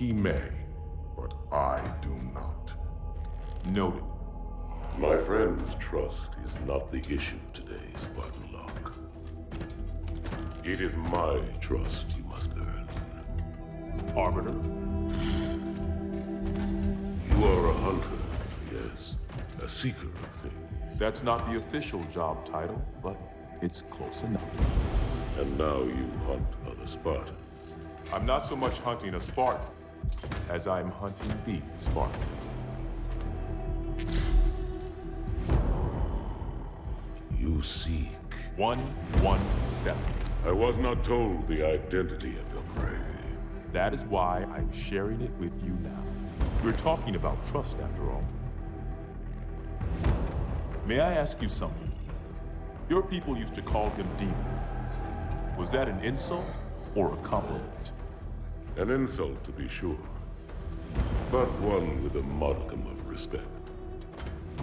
He may, but I do not. Noted. My friend's trust is not the issue today, Spartan Locke. It is my trust you must earn. Arbiter? You are a hunter, yes. A seeker of things. That's not the official job title, but it's close enough. And now you hunt other Spartans. I'm not so much hunting a Spartan, as I'm hunting the Spartan. You seek. 117. I was not told the identity of your prey. That is why I'm sharing it with you now. We're talking about trust, after all. May I ask you something? Your people used to call him Demon. Was that an insult or a compliment? An insult, to be sure, but one with a modicum of respect.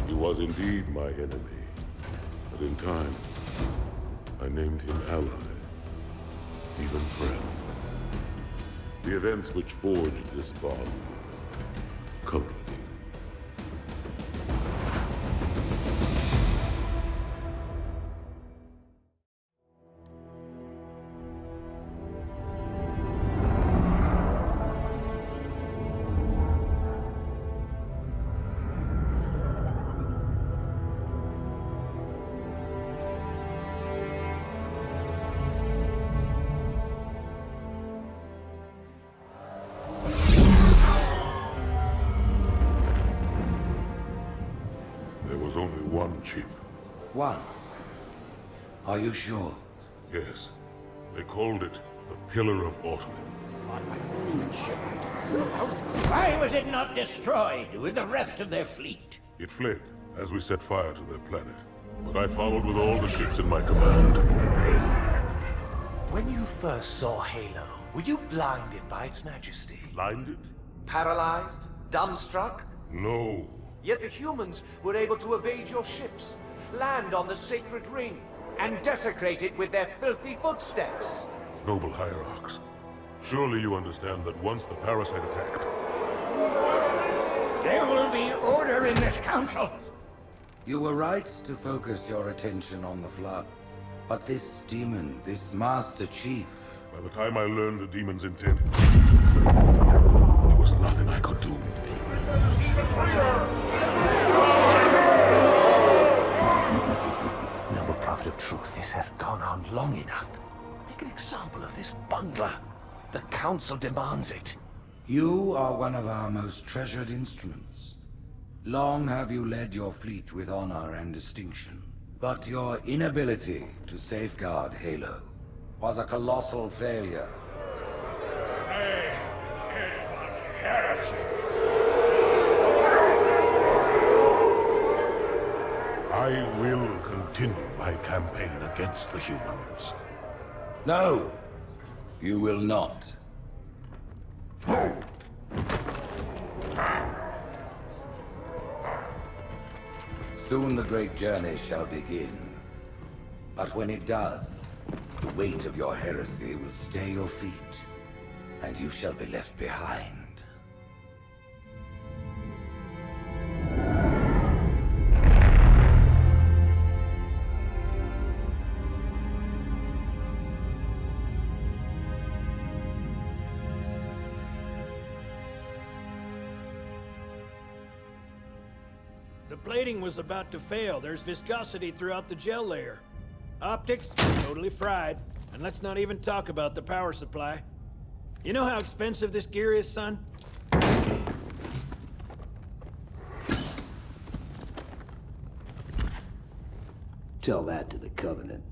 He was indeed my enemy, but in time, I named him ally, even friend. The events which forged this bond were complicated. There was only one chip. One? Are you sure? Yes. They called it the Pillar of Autumn. Why was it not destroyed with the rest of their fleet? It fled as we set fire to their planet. But I followed with all the ships in my command. When you first saw Halo, were you blinded by its majesty? Blinded? Paralyzed? Dumbstruck? No. Yet the humans were able to evade your ships, land on the sacred ring, and desecrate it with their filthy footsteps. Noble hierarchs, surely you understand that once the parasite attacked... There will be order in this council. You were right to focus your attention on the Flood. But this demon, this Master Chief... By the time I learned the demon's intent, there was nothing I could do. Noble Prophet of Truth, this has gone on long enough. Make an example of this bungler. The Council demands it. You are one of our most treasured instruments. Long have you led your fleet with honor and distinction. But your inability to safeguard Halo was a colossal failure. Nay, it was heresy. I will continue my campaign against the humans. No, you will not. Soon the great journey shall begin. But when it does, the weight of your heresy will stay your feet, and you shall be left behind. The plating was about to fail. There's viscosity throughout the gel layer. Optics, totally fried. And let's not even talk about the power supply. You know how expensive this gear is, son? Tell that to the Covenant.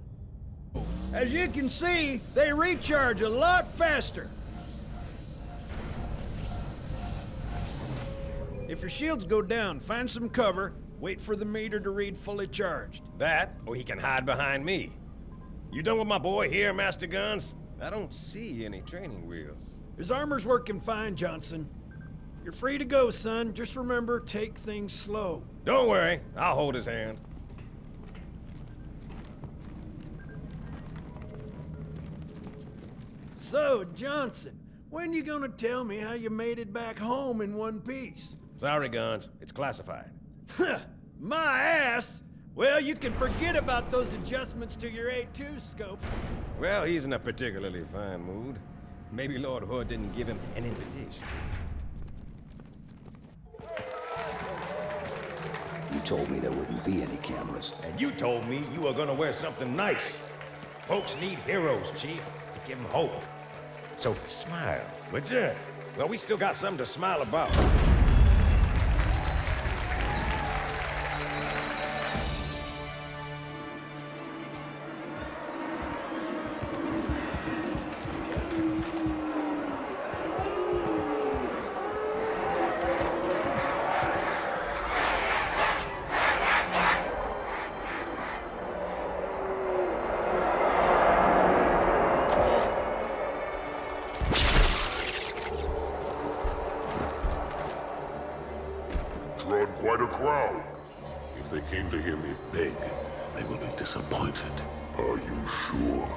As you can see, they recharge a lot faster. If your shields go down, find some cover, wait for the meter to read fully charged. That, or he can hide behind me. You done with my boy here, Master Guns? I don't see any training wheels. His armor's working fine, Johnson. You're free to go, son. Just remember, take things slow. Don't worry, I'll hold his hand. So, Johnson, when you gonna tell me how you made it back home in one piece? Sorry, Guns. It's classified. My ass! Well, you can forget about those adjustments to your A2 scope. Well, he's in a particularly fine mood. Maybe Lord Hood didn't give him an invitation. You told me there wouldn't be any cameras. And you told me you were gonna wear something nice. Folks need heroes, Chief, to give them hope. So smile, would you? Well, we still got something to smile about. Drawn quite a crowd. If they came to hear me beg, they will be disappointed. Are you sure?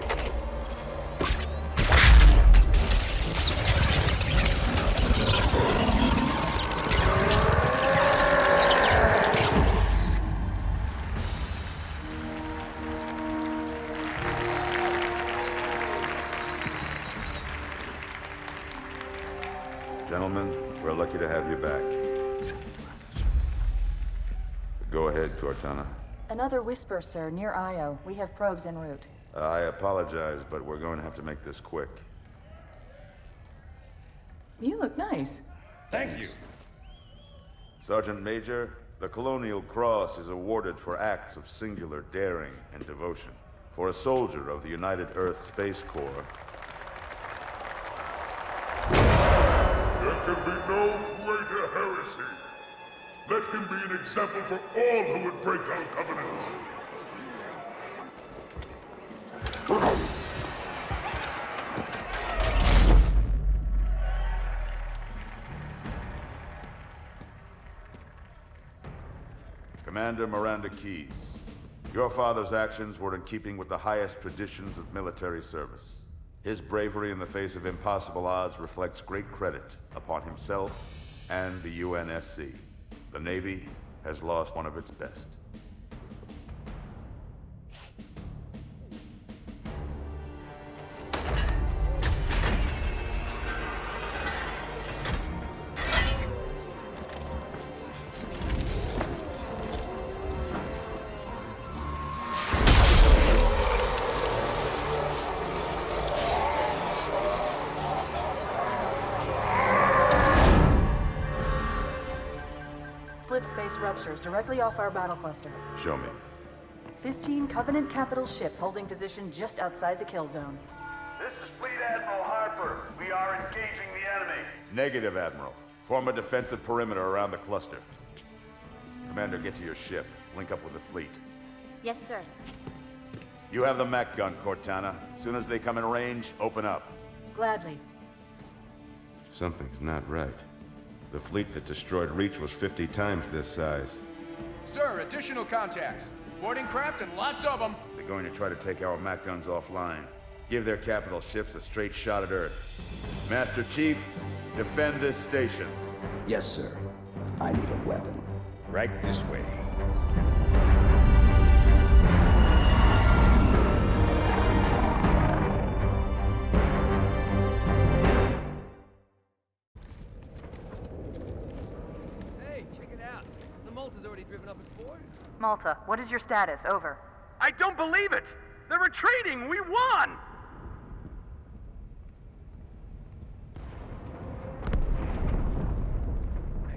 Gentlemen, we're lucky to have you back. Go ahead, Cortana. Another whisper, sir, near Io. We have probes en route. I apologize, but we're going to have to make this quick. You look nice. Thank you. Sergeant Major, the Colonial Cross is awarded for acts of singular daring and devotion. For a soldier of the United Earth Space Corps. There can be no greater heresy. Let him be an example for all who would break our covenant. Commander Miranda Keyes, your father's actions were in keeping with the highest traditions of military service. His bravery in the face of impossible odds reflects great credit upon himself and the UNSC. The Navy has lost one of its best. Slip space ruptures directly off our battle cluster. Show me. 15 Covenant capital ships holding position just outside the kill zone. This is Fleet Admiral Harper. We are engaging the enemy. Negative, Admiral. Form a defensive perimeter around the cluster. Commander, get to your ship. Link up with the fleet. Yes, sir. You have the mech gun, Cortana. As soon as they come in range, open up. Gladly. Something's not right. The fleet that destroyed Reach was 50 times this size. Sir, additional contacts. Boarding craft and lots of them. They're going to try to take our mech guns offline. Give their capital ships a straight shot at Earth. Master Chief, defend this station. Yes, sir. I need a weapon. Right this way. Malta, what is your status? Over. I don't believe it! They're retreating! We won!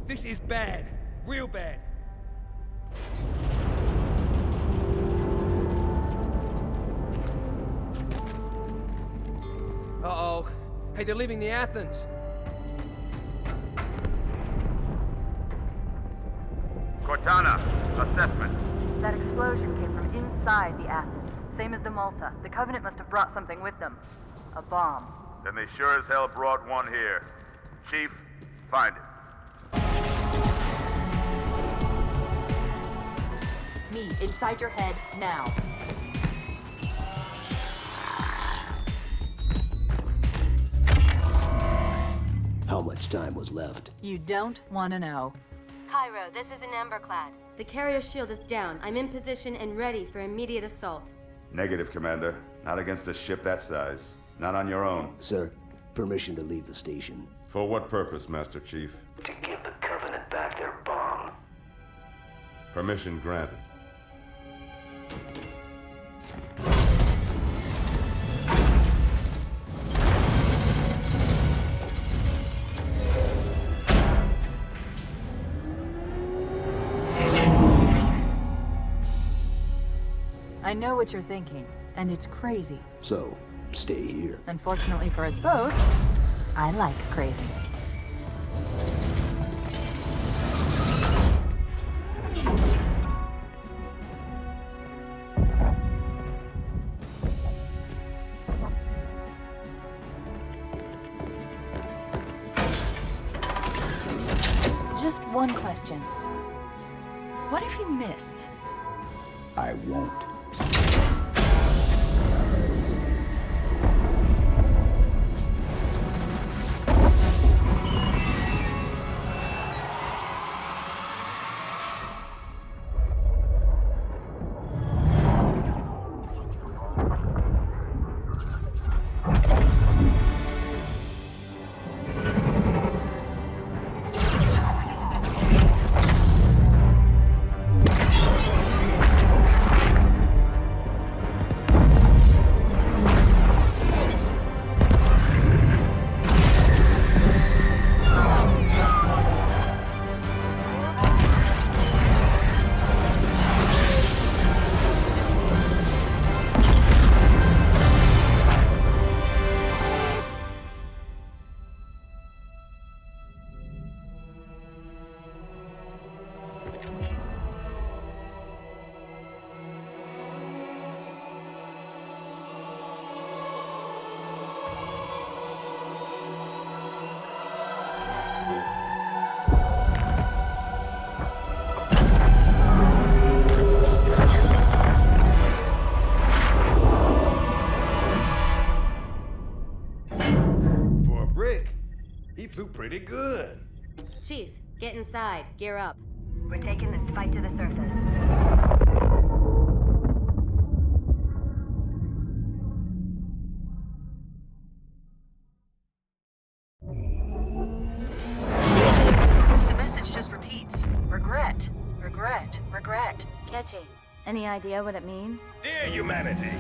This is bad. Real bad. Uh-oh. Hey, they're leaving the Athens. Cortana, assessment. That explosion came from inside the Athens. Same as the Malta. The Covenant must have brought something with them. A bomb. Then they sure as hell brought one here. Chief, find it. Me, inside your head, now. How much time was left? You don't want to know. Cairo, this is an Emberclad. The carrier shield is down. I'm in position and ready for immediate assault. Negative, Commander. Not against a ship that size. Not on your own. Sir, permission to leave the station. For what purpose, Master Chief? To give the Covenant back their bomb. Permission granted. I know what you're thinking, and it's crazy. So, stay here. Unfortunately for us both, I like crazy. Just one question. What if you miss? I won't. Flew pretty good. Chief, get inside. Gear up. We're taking this fight to the surface. The message just repeats. Regret. Regret. Regret. Catchy. Any idea what it means? Dear humanity,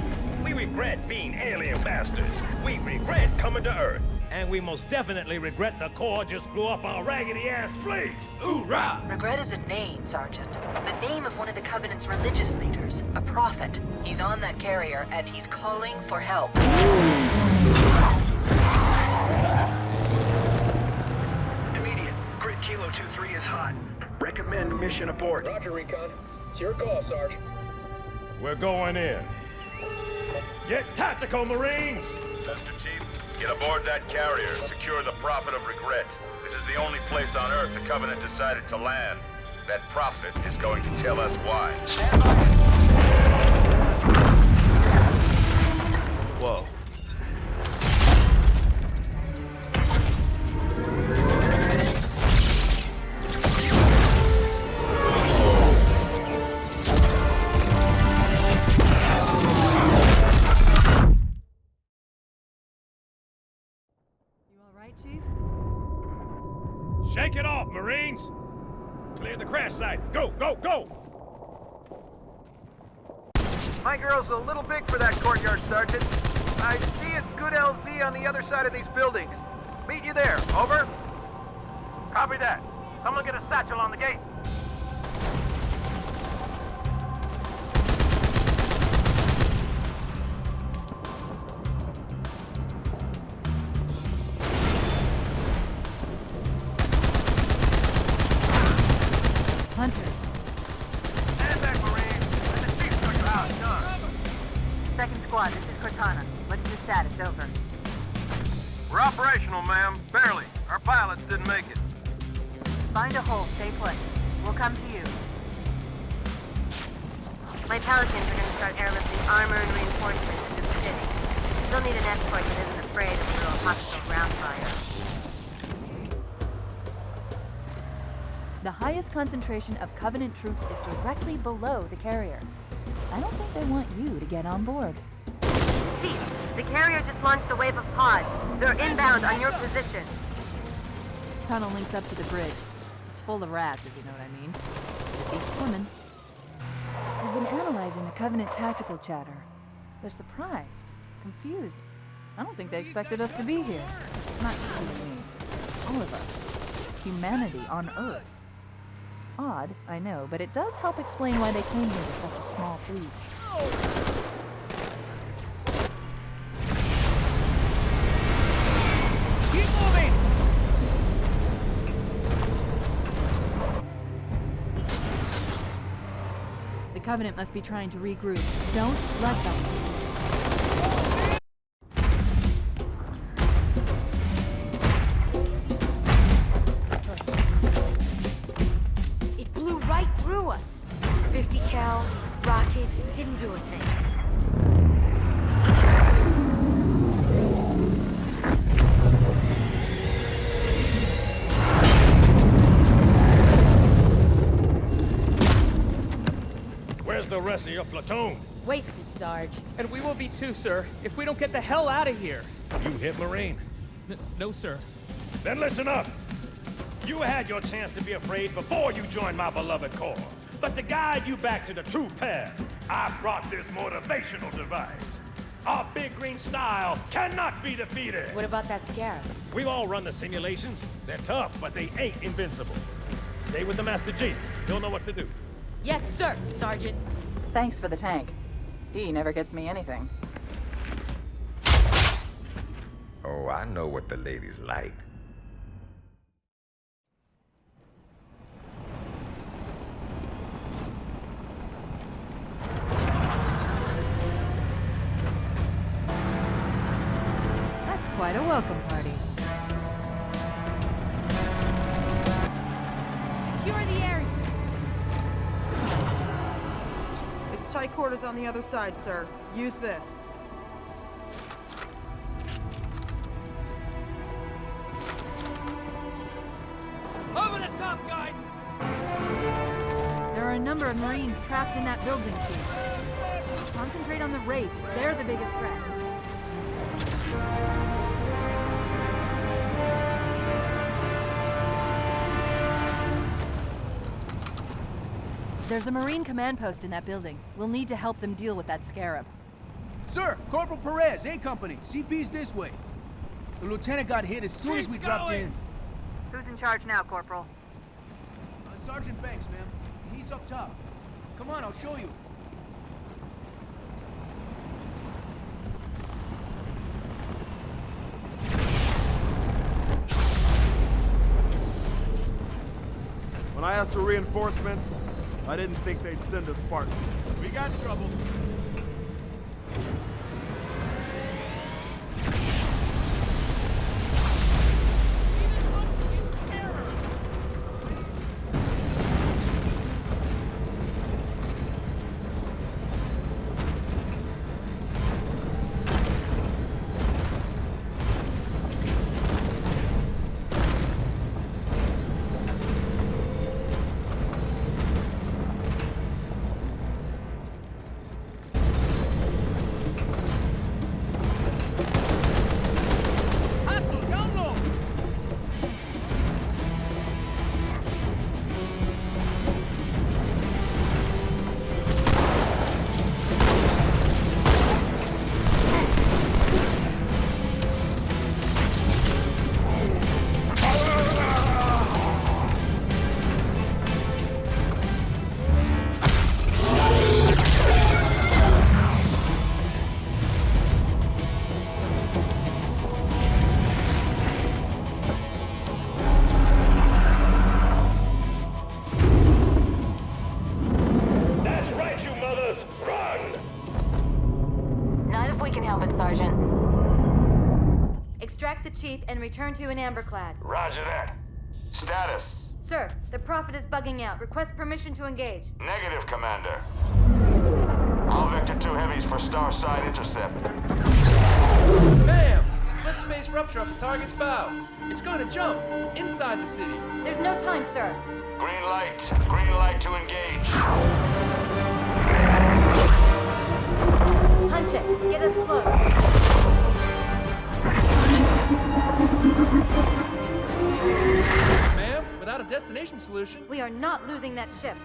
we regret being alien bastards. We regret coming to Earth. And we most definitely regret the Corps just blew up our raggedy-ass fleet! Hoorah! Regret is a name, Sergeant. The name of one of the Covenant's religious leaders, a prophet. He's on that carrier, and he's calling for help. Immediate. Grid Kilo 2-3 is hot. Recommend mission abort. Roger, Recon. It's your call, Sarge. We're going in. Get tactical, Marines! Master Chief, get aboard that carrier. Secure the Prophet of Regret. This is the only place on Earth the Covenant decided to land. That Prophet is going to tell us why. Stand by. Whoa. Chief? Shake it off, Marines! Clear the crash site. Go, go, go! My girl's a little big for that courtyard, Sergeant. I see it's good LZ on the other side of these buildings. Meet you there. Over. Copy that. Someone get a satchel on the gate. Hunters. Stand back, Marine. Let the chief show you how it's done. Second squad, this is Cortana. What's your status? Over. We're operational, ma'am. Barely. Our pilots didn't make it. Find a hole, stay put. We'll come to you. My Pelicans are going to start airlifting armor and reinforcements into the city. They'll need an escort that isn't afraid of a little hostile ground fire. The highest concentration of Covenant troops is directly below the carrier. I don't think they want you to get on board. Chief, the carrier just launched a wave of pods. They're inbound on your position. Tunnel links up to the bridge. It's full of rats, if you know what I mean. They keep swimming. They've been analyzing the Covenant tactical chatter. They're surprised, confused. I don't think they expected us to be here. Not you and me. All of us. Humanity on Earth. Odd, I know, but it does help explain why they came here with such a small fleet. The Covenant must be trying to regroup. Don't let them. It blew right through us. 50 cal rockets didn't do a thing. Where's the rest of your platoon? Wasted, Sarge. And we will be too, sir, if we don't get the hell out of here. You hit Marine? No, sir. Then listen up. You had your chance to be afraid before you joined my beloved Corps. But to guide you back to the true path, I brought this motivational device. Our big green style cannot be defeated. What about that Scarab? We've all run the simulations. They're tough, but they ain't invincible. Stay with the Master Chief. He'll know what to do. Yes, sir, Sergeant. Thanks for the tank. He never gets me anything. Oh, I know what the ladies like. That's quite a welcome party. Secure the area. It's tight quarters on the other side, sir. Use this. Over the top, guys! There are a number of Marines trapped in that building, Chief. Concentrate on the Wraiths. They're the biggest threat. There's a Marine command post in that building. We'll need to help them deal with that Scarab. Sir, Corporal Perez, A Company. CP's this way. The lieutenant got hit as soon as we dropped in. Who's in charge now, Corporal? Sergeant Banks, ma'am. He's up top. Come on, I'll show you. When I asked for reinforcements, I didn't think they'd send a Spartan. We got trouble. Extract the Chief and return to an Amberclad. Roger that. Status? Sir, the Prophet is bugging out. Request permission to engage. Negative, Commander. All Vector 2 heavies for Starside intercept. Bam! slip space rupture off the target's bow. It's going to jump inside the city. There's no time, sir. Green light to engage. Punch it. Get us close. Ma'am, without a destination solution... We are not losing that ship.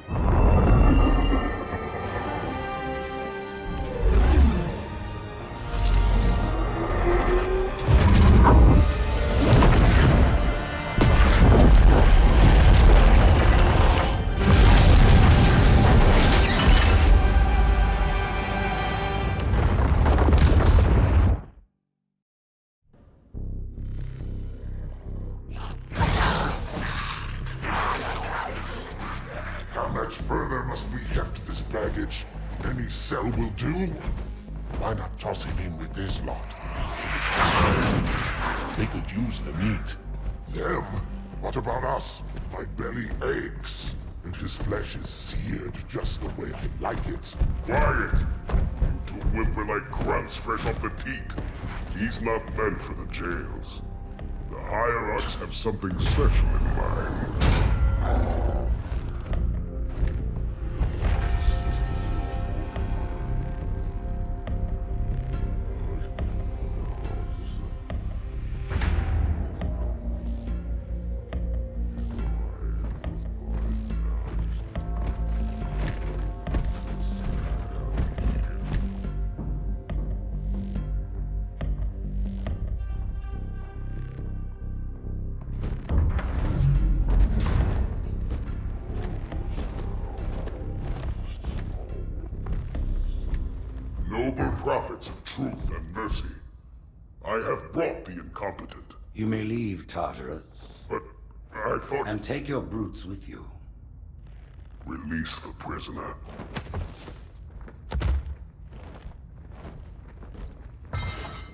How much further must we heft this baggage? Any cell will do? Why not toss him in with this lot? They could use the meat. Them? What about us? My belly aches, and his flesh is seared just the way I like it. Quiet! You two whimper like grunts fresh off the teat. He's not meant for the jails. The higher-ups have something special in mind. Noble prophets of truth and mercy, I have brought the incompetent. You may leave, Tartarus. But I thought... And take your brutes with you. Release the prisoner.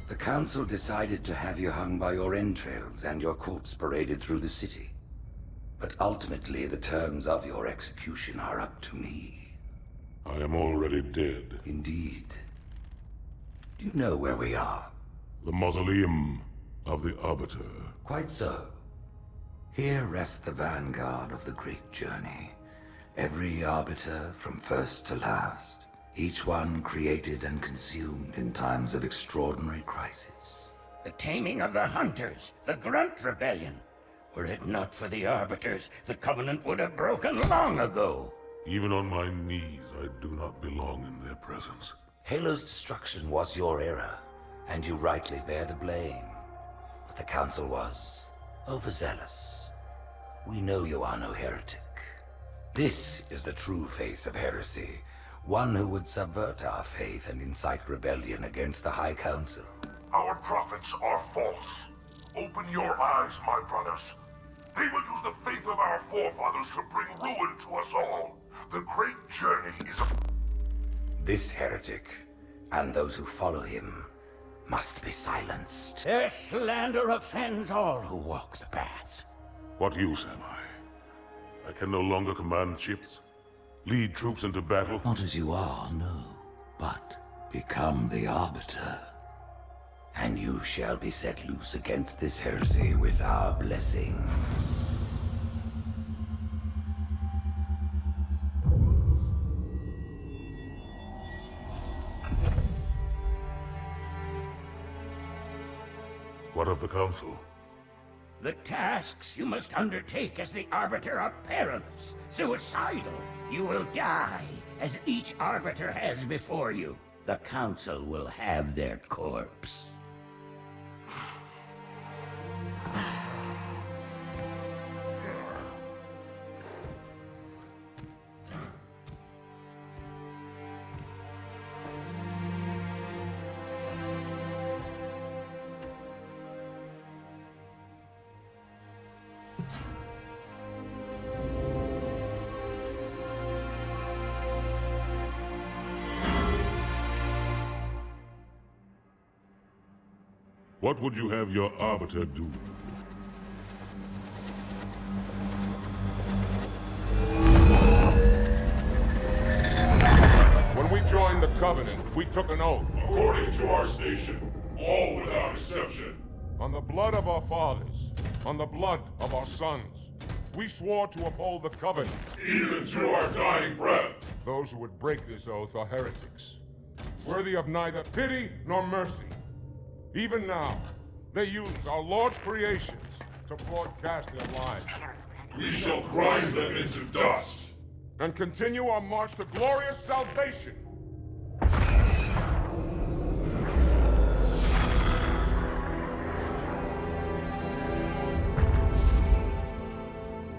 The council decided to have you hung by your entrails and your corpse paraded through the city. But ultimately, the terms of your execution are up to me. I am already dead. Indeed. Do you know where we are? The mausoleum of the Arbiter. Quite so. Here rests the vanguard of the great journey. Every Arbiter from first to last. Each one created and consumed in times of extraordinary crisis. The taming of the Hunters, the Grunt Rebellion. Were it not for the Arbiters, the Covenant would have broken long ago. Even on my knees, I do not belong in their presence. Halo's destruction was your error, and you rightly bear the blame. But the Council was overzealous. We know you are no heretic. This is the true face of heresy, one who would subvert our faith and incite rebellion against the High Council. Our prophets are false. Open your eyes, my brothers. They will use the faith of our forefathers to bring ruin to us all. The great journey is a... This heretic, and those who follow him, must be silenced. Their slander offends all who walk the path. What use am I? I can no longer command ships, lead troops into battle. Not as you are, no, but become the Arbiter. And you shall be set loose against this heresy with our blessing. What of the Council? The tasks you must undertake as the Arbiter are perilous, suicidal. You will die, as each Arbiter has before you. The Council will have their corpse. What would you have your Arbiter do? When we joined the Covenant, we took an oath. According to our station, all without exception. On the blood of our fathers, on the blood of our sons, we swore to uphold the covenant. Even to our dying breath. Those who would break this oath are heretics, worthy of neither pity nor mercy. Even now, they use our Lord's creations to broadcast their lies. We shall grind them into dust. And continue our march to glorious salvation.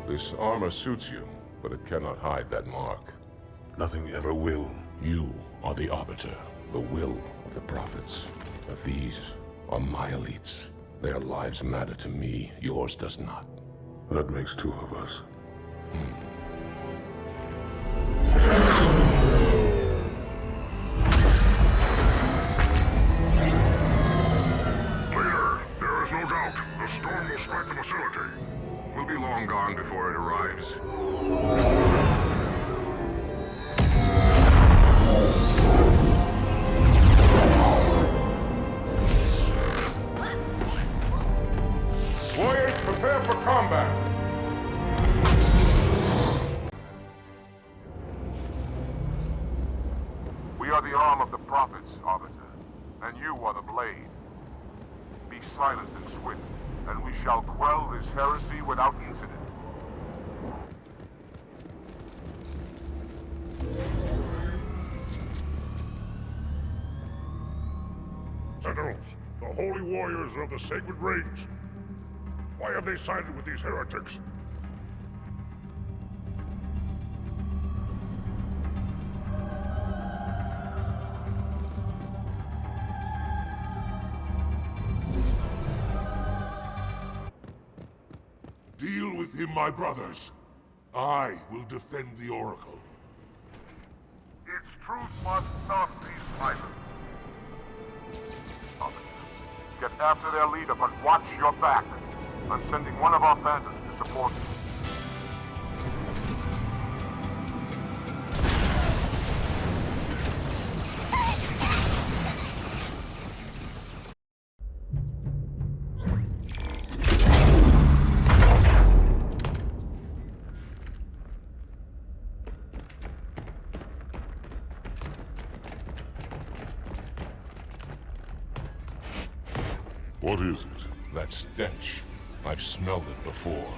This armor suits you, but it cannot hide that mark. Nothing ever will. You are the Arbiter, the will of the prophets. But these are my elites. Their lives matter to me, yours does not. That makes two of us. Leader, there is no doubt the storm will strike the facility. We'll be long gone before it arrives. Warriors, prepare for combat! We are the arm of the prophets, Arbiter, and you are the blade. Be silent and swift, and we shall quell this heresy without incident. Sentinels, the holy warriors of the sacred rings. Why have they sided with these heretics? Deal with him, my brothers. I will defend the Oracle. Its truth must not be silenced. Get after their leader, but watch your back. I'm sending one of our phantoms to support you. What is it? That stench. I've smelled it before.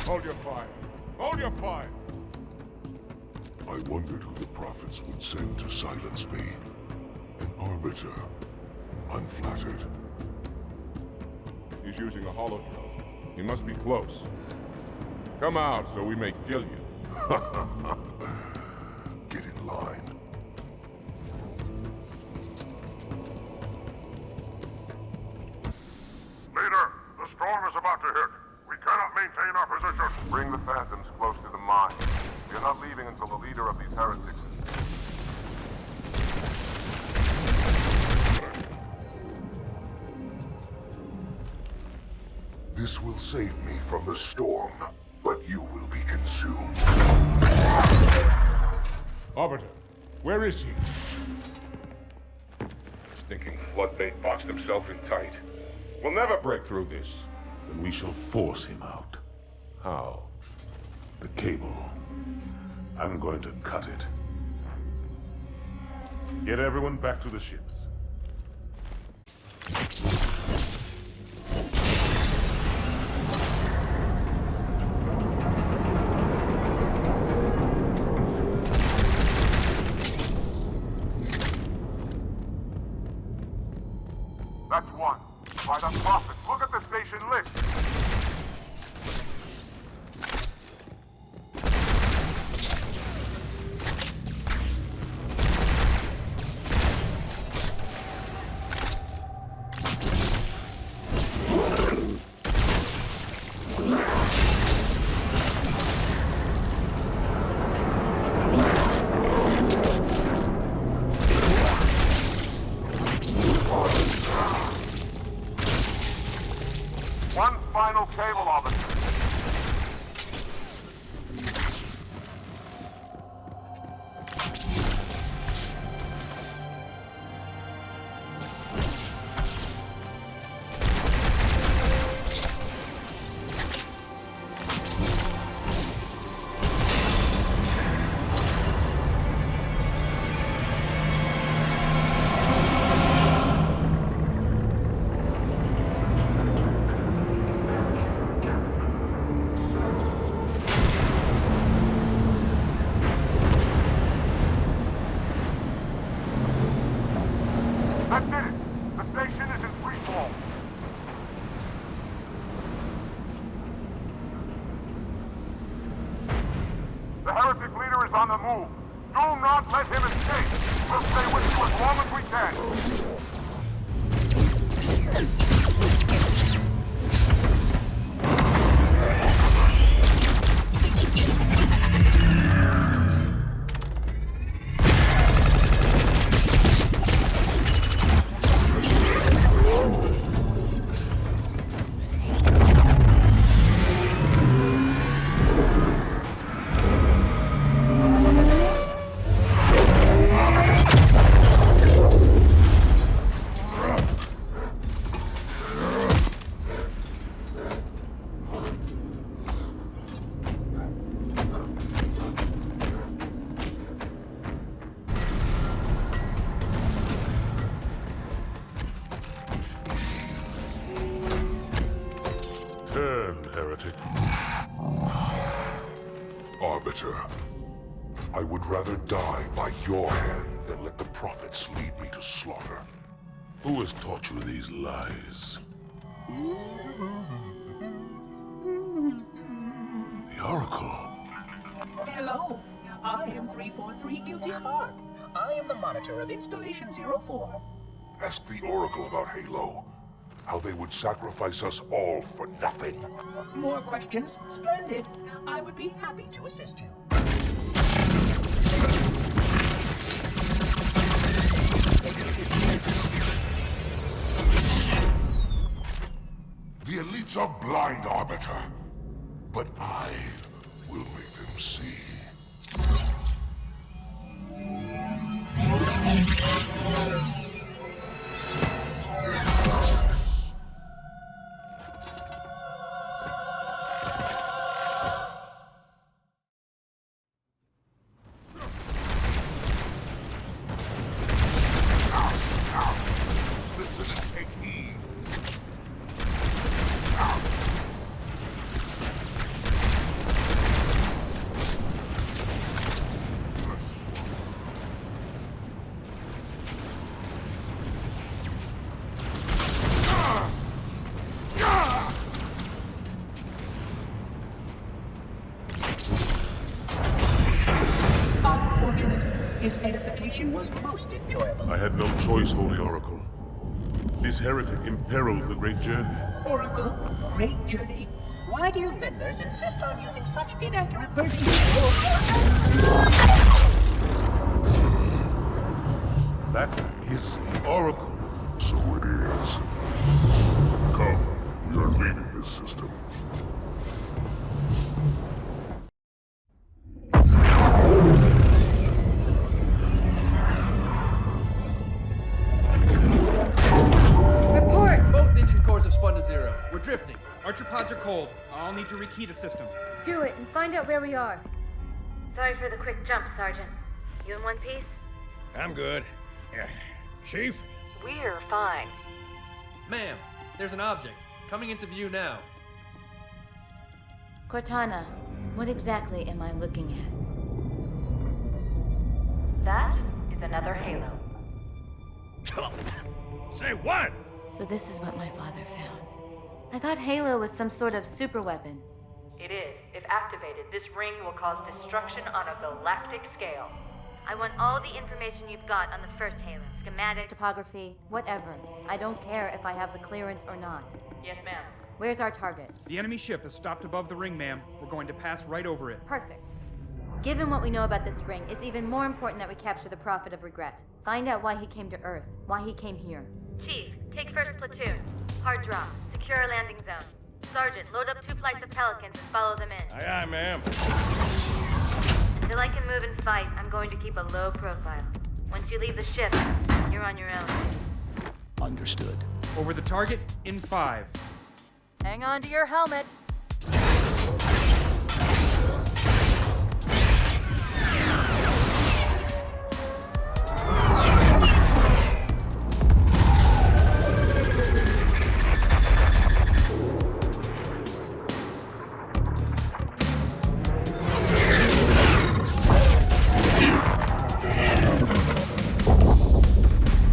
Hold your fire. Hold your fire. I wondered who the prophets would send to silence me. An Arbiter. Unflattered. He's using a holodrome. He must be close. Come out so we may kill you. Get in line. Leader, the storm is about to hit. We cannot maintain our position. Bring the phantoms close to the mine. You're not leaving until the leader of these heretics. This will save me from the storm, but you will be consumed. Arbiter, where is he? Stinking floodbait boxed himself in tight. We'll never break through this. Then we shall force him out. How? The cable. I'm going to cut it. Get everyone back to the ships. That's one. By the prophet, look at the station list. cable, officer. That did it! The station is in free fall. The heretic leader is on the move. Do not let him escape. We'll stay with you as long as we can. Heretic. Arbiter, I would rather die by your hand than let the prophets lead me to slaughter. Who has taught you these lies? The Oracle. Hello, I am 343 Guilty Spark. I am the monitor of Installation 04. Ask the Oracle about Halo. How they would sacrifice us all for nothing. More questions? Splendid. I would be happy to assist you. The elites are blind, Arbiter. But I will make them see. His edification was most enjoyable. I had no choice, Holy Oracle. This heretic imperiled the Great Journey. Oracle, Great Journey. Why do you meddlers insist on using such inaccurate versions? That is the Oracle. So it is. Come, we are leaving this system. We're drifting. Archer pods are cold. I'll need to rekey the system. Do it and find out where we are. Sorry for the quick jump, Sergeant. You in one piece? I'm good. Chief? We're fine. Ma'am, there's an object coming into view now. Cortana, what exactly am I looking at? That is another Halo. Say what? So this is what my father found. I thought Halo was some sort of super weapon. It is. If activated, this ring will cause destruction on a galactic scale. I want all the information you've got on the first Halo. Schematic, topography, whatever. I don't care if I have the clearance or not. Yes, ma'am. Where's our target? The enemy ship is stopped above the ring, ma'am. We're going to pass right over it. Perfect. Given what we know about this ring, it's even more important that we capture the Prophet of Regret. Find out why he came to Earth, why he came here. Chief, take first platoon. Hard drop. Secure our landing zone. Sergeant, load up 2 flights of Pelicans and follow them in. Aye, aye, ma'am. Until I can move and fight, I'm going to keep a low profile. Once you leave the ship, you're on your own. Understood. Over the target in 5. Hang on to your helmet.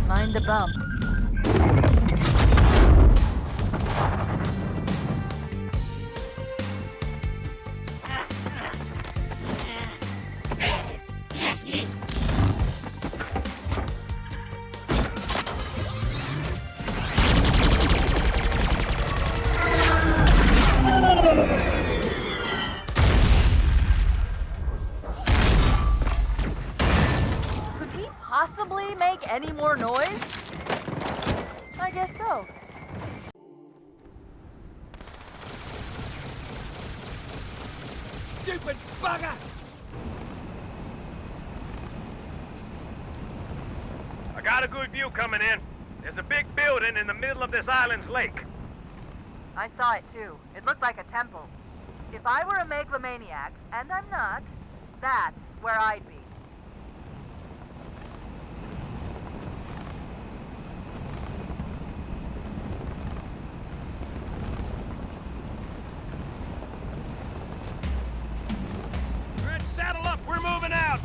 Mind the bump. Could we possibly make any more noise? I guess so. Stupid bugger! I got a good view coming in. There's a big building in the middle of this island's lake. I saw it too. It looked like a temple. If I were a megalomaniac, and I'm not, that's where I'd be. Good, saddle up. We're moving out.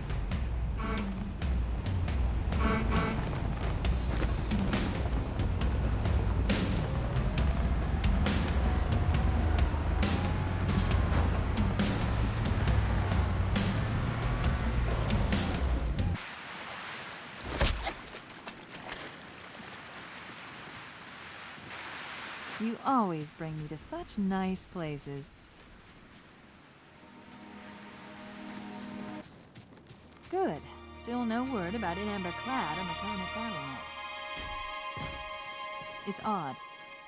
You always bring me to such nice places. Good. Still no word about In Amber Clad on the Covenant BattleNet. It's odd.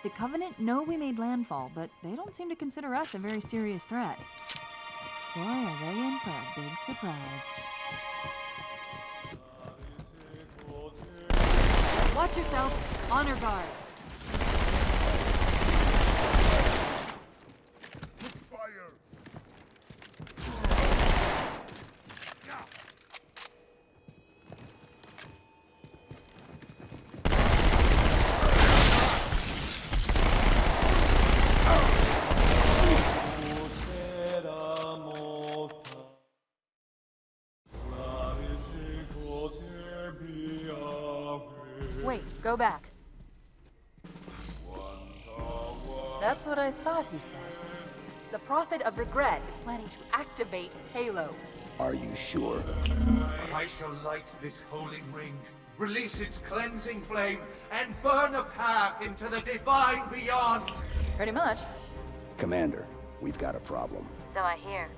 The Covenant know we made landfall, but they don't seem to consider us a very serious threat. Boy, are they in for a big surprise. Watch yourself. Honor guards. Wait, go back. That's what I thought he said. The Prophet of Regret is planning to activate Halo. Are you sure? I shall light this holy ring, release its cleansing flame, and burn a path into the divine beyond. Pretty much. Commander, we've got a problem. So I hear.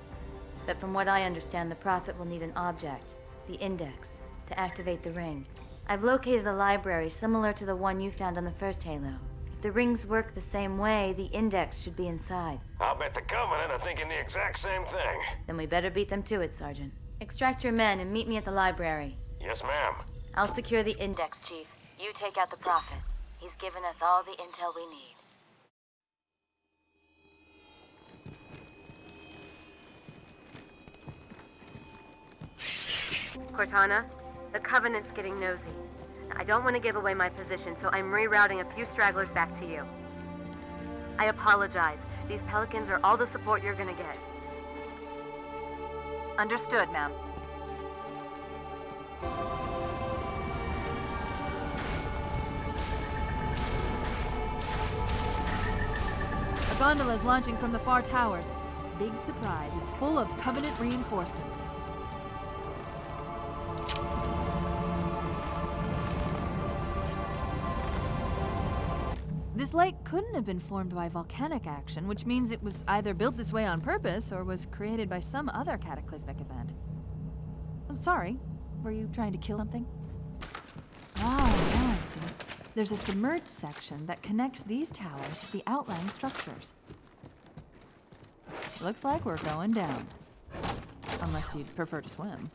But from what I understand, the Prophet will need an object, the Index, to activate the ring. I've located a library similar to the one you found on the first Halo. If the rings work the same way, the Index should be inside. I'll bet the Covenant are thinking the exact same thing. Then we better beat them to it, Sergeant. Extract your men and meet me at the library. Yes, ma'am. I'll secure the Index, Chief. You take out the Prophet. He's given us all the intel we need. Cortana, the Covenant's getting nosy. I don't want to give away my position, so I'm rerouting a few stragglers back to you. I apologize. These Pelicans are all the support you're gonna get. Understood, ma'am. A gondola is launching from the far towers. Big surprise, it's full of Covenant reinforcements. This lake couldn't have been formed by volcanic action, which means it was either built this way on purpose or was created by some other cataclysmic event. I'm sorry, were you trying to kill something? Ah, now I see. There's a submerged section that connects these towers to the outlying structures. Looks like we're going down. Unless you'd prefer to swim.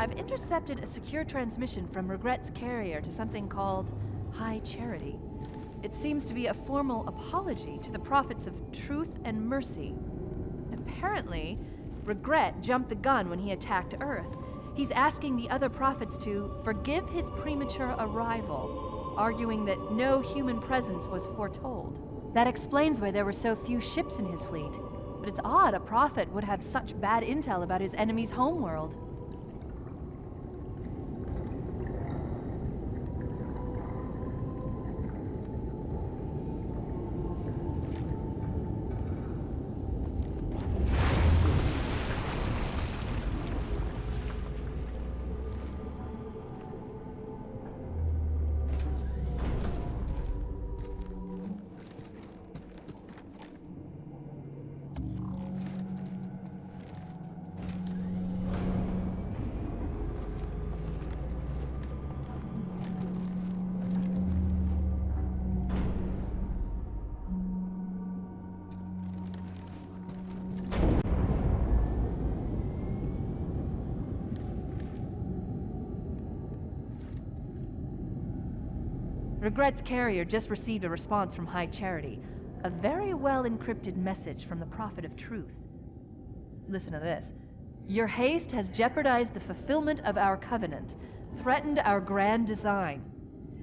I've intercepted a secure transmission from Regret's carrier to something called High Charity. It seems to be a formal apology to the prophets of truth and mercy. Apparently, Regret jumped the gun when he attacked Earth. He's asking the other prophets to forgive his premature arrival, arguing that no human presence was foretold. That explains why there were so few ships in his fleet. But it's odd a prophet would have such bad intel about his enemy's homeworld. Regret's carrier just received a response from High Charity. A very well-encrypted message from the Prophet of Truth. Listen to this. Your haste has jeopardized the fulfillment of our covenant, threatened our grand design.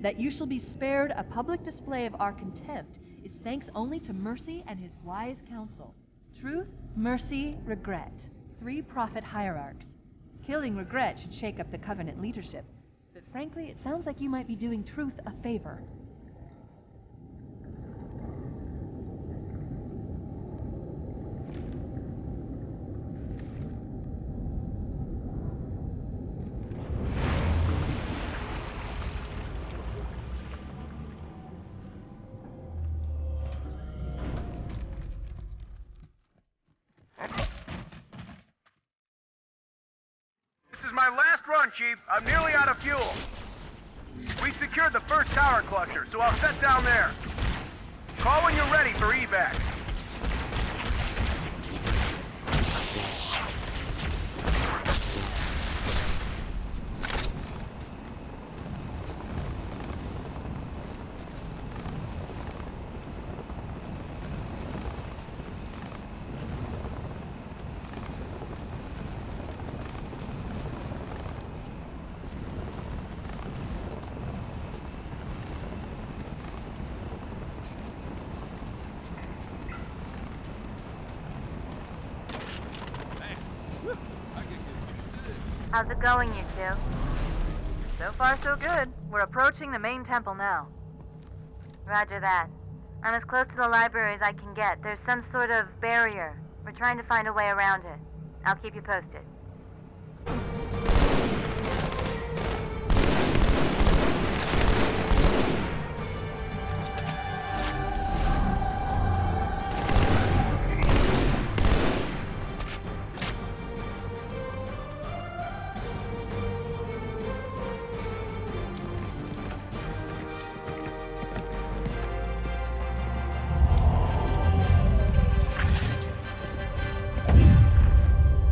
That you shall be spared a public display of our contempt is thanks only to Mercy and his wise counsel. Truth, Mercy, Regret. 3 prophet hierarchs. Killing Regret should shake up the covenant leadership. But frankly, it sounds like you might be doing Truth a favor. My last run, Chief. I'm nearly out of fuel. We secured the first tower cluster, so I'll set down there. Call when you're ready for evac. How's it going, you two? So far, so good. We're approaching the main temple now. Roger that. I'm as close to the library as I can get. There's some sort of barrier. We're trying to find a way around it. I'll keep you posted.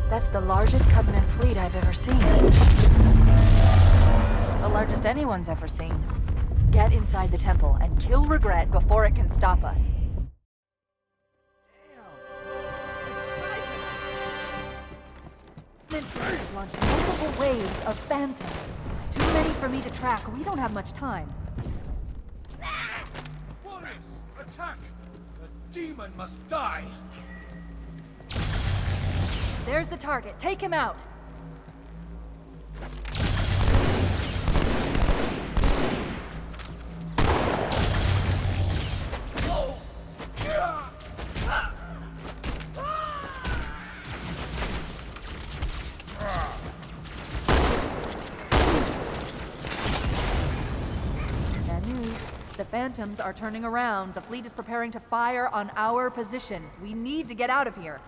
That's the largest Covenant fleet I've ever seen. The largest anyone's ever seen. Get inside the temple and kill Regret before it can stop us. This is launched multiple waves of phantoms. Too many for me to track. We don't have much time. Warriors, attack! The demon must die! There's the target. Take him out. Phantoms are turning around. The fleet is preparing to fire on our position. We need to get out of here.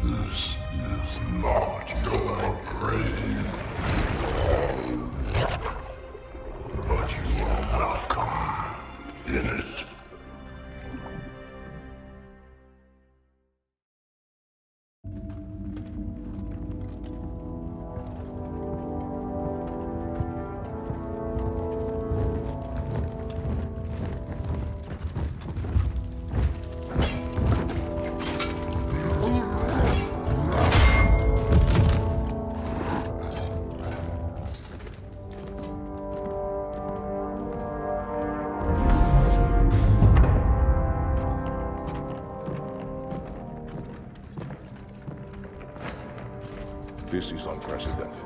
This is not your grave. But you are welcome in it. This is unprecedented.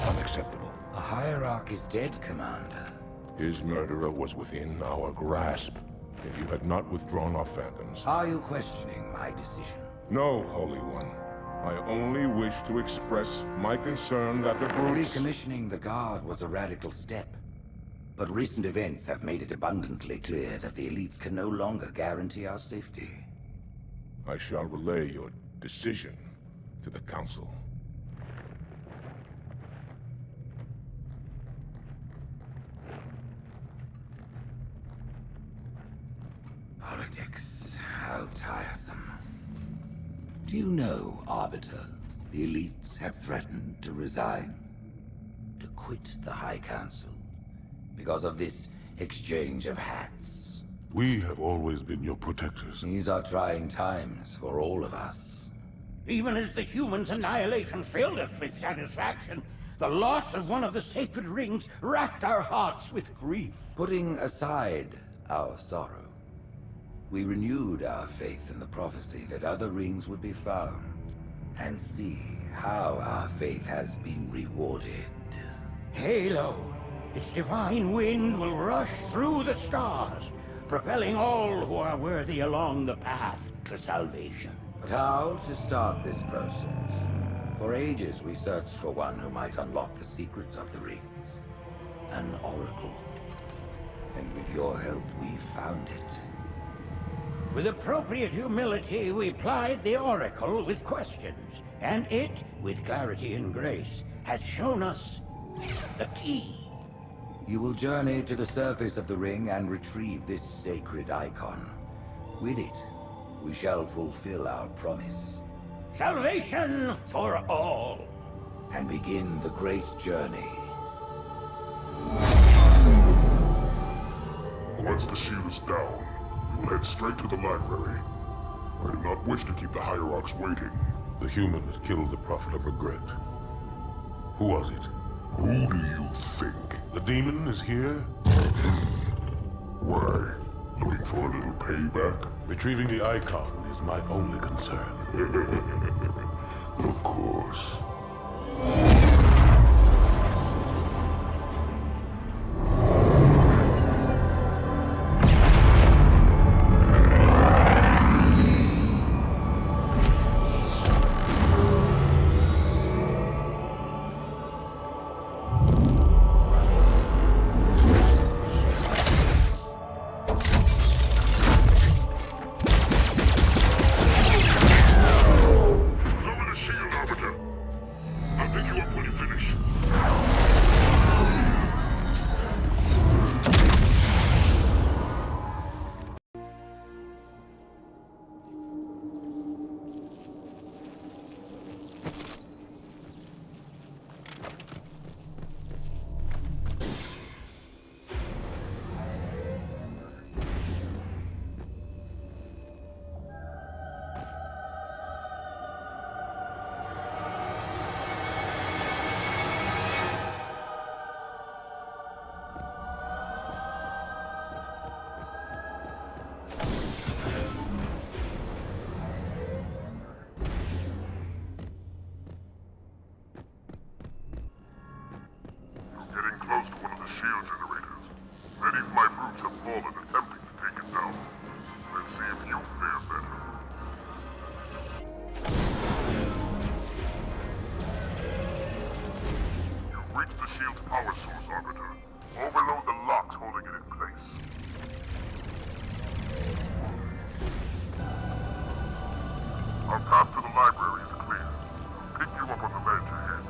Unacceptable. The Hierarch is dead, Commander. His murderer was within our grasp. If you had not withdrawn our phantoms... Are you questioning my decision? No, Holy One. I only wish to express my concern that the brutes... Recommissioning the Guard was a radical step. But recent events have made it abundantly clear that the elites can no longer guarantee our safety. I shall relay your decision to the Council. Politics, how tiresome. Do you know, Arbiter, the elites have threatened to resign, to quit the High Council, because of this exchange of hats? We have always been your protectors. These are trying times for all of us. Even as the humans' annihilation filled us with satisfaction, the loss of one of the sacred rings racked our hearts with grief. Putting aside our sorrow, we renewed our faith in the prophecy that other rings would be found, and see how our faith has been rewarded. Halo, its divine wind will rush through the stars, propelling all who are worthy along the path to salvation. But how to start this process? For ages we searched for one who might unlock the secrets of the rings. An oracle. And with your help, we found it. With appropriate humility, we plied the Oracle with questions, and it, with clarity and grace, has shown us the key. You will journey to the surface of the ring and retrieve this sacred icon. With it, we shall fulfill our promise. Salvation for all. And begin the great journey. Once the shield is down, we will head straight to the library. I do not wish to keep the Hierarchs waiting. The human that killed the Prophet of Regret. Who was it? Who do you think? The demon is here? Why? Looking for a little payback? Retrieving the icon is my only concern. Of course. I'll pick you up when power source, Arbiter. Overload the locks holding it in place. Our path to the library is clear. Pick you up on the ledge ahead.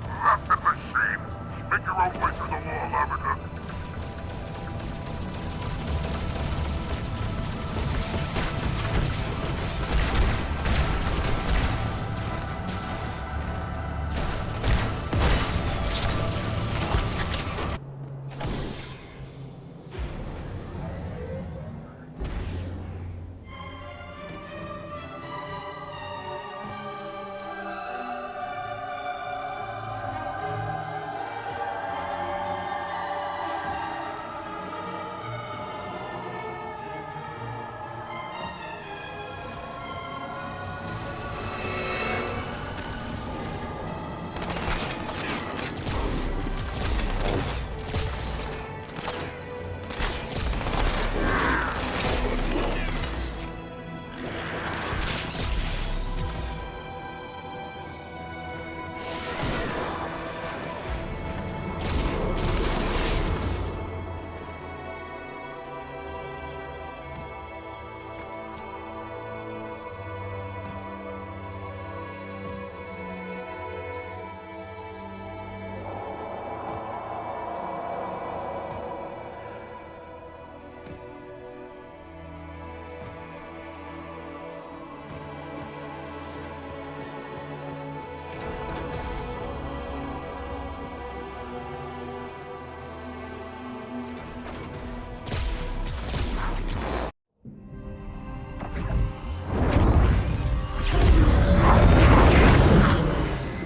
Blasted machines! Make your own way through the wall, Arbiter.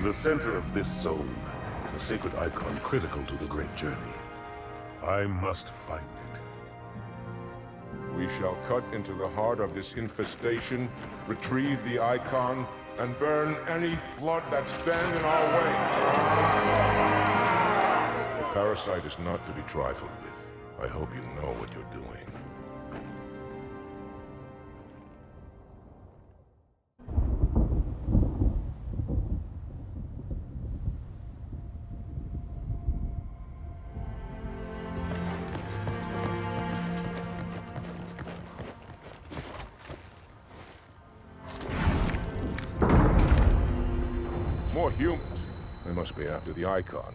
The center of this zone is a sacred icon critical to the Great Journey. I must find it. We shall cut into the heart of this infestation, retrieve the icon, and burn any flood that stand in our way. The parasite is not to be trifled with. I hope you know what you're doing. More humans. They must be after the icon.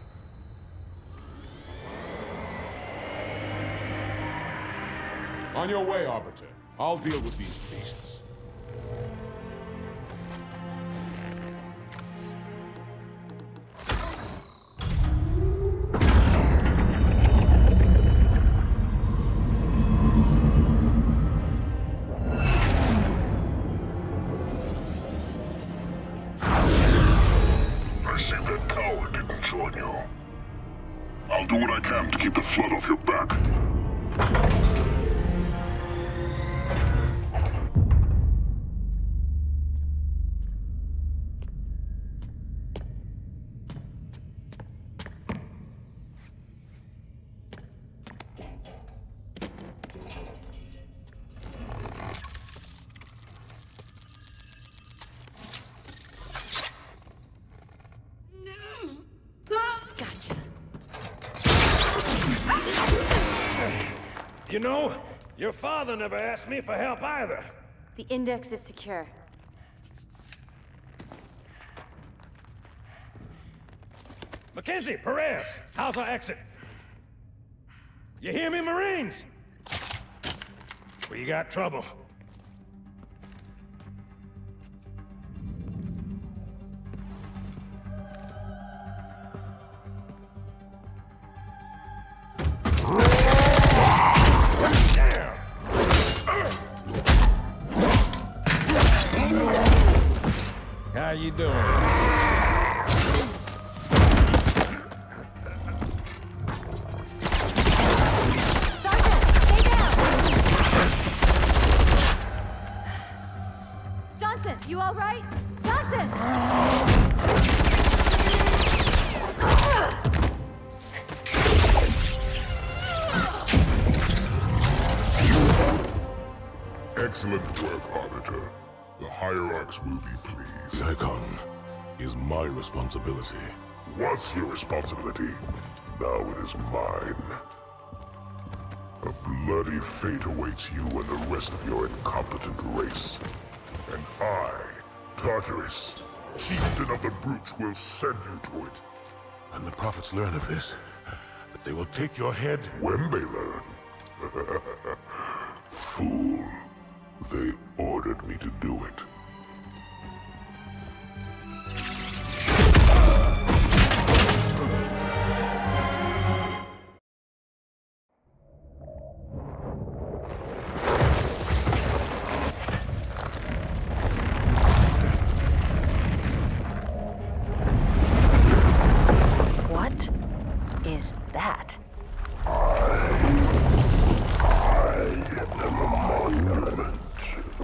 On your way, Arbiter. I'll deal with these beasts. I see that coward didn't join you. I'll do what I can to keep the flood off your back. Gotcha. You know, your father never asked me for help either. The index is secure. Mackenzie, Perez, how's our exit? You hear me, Marines? We got trouble. How you doing? Sergeant, stay down! Johnson, you all right? Johnson! Excellent work, Arbiter. The Hierarchs will be pleased. The Icon is my responsibility. Was your responsibility. Now it is mine. A bloody fate awaits you and the rest of your incompetent race. And I, Tartarus, chieftain of the Brutes, will send you to it. And the prophets learn of this, that they will take your head when they learn. Fool. They ordered me to do it. What is that?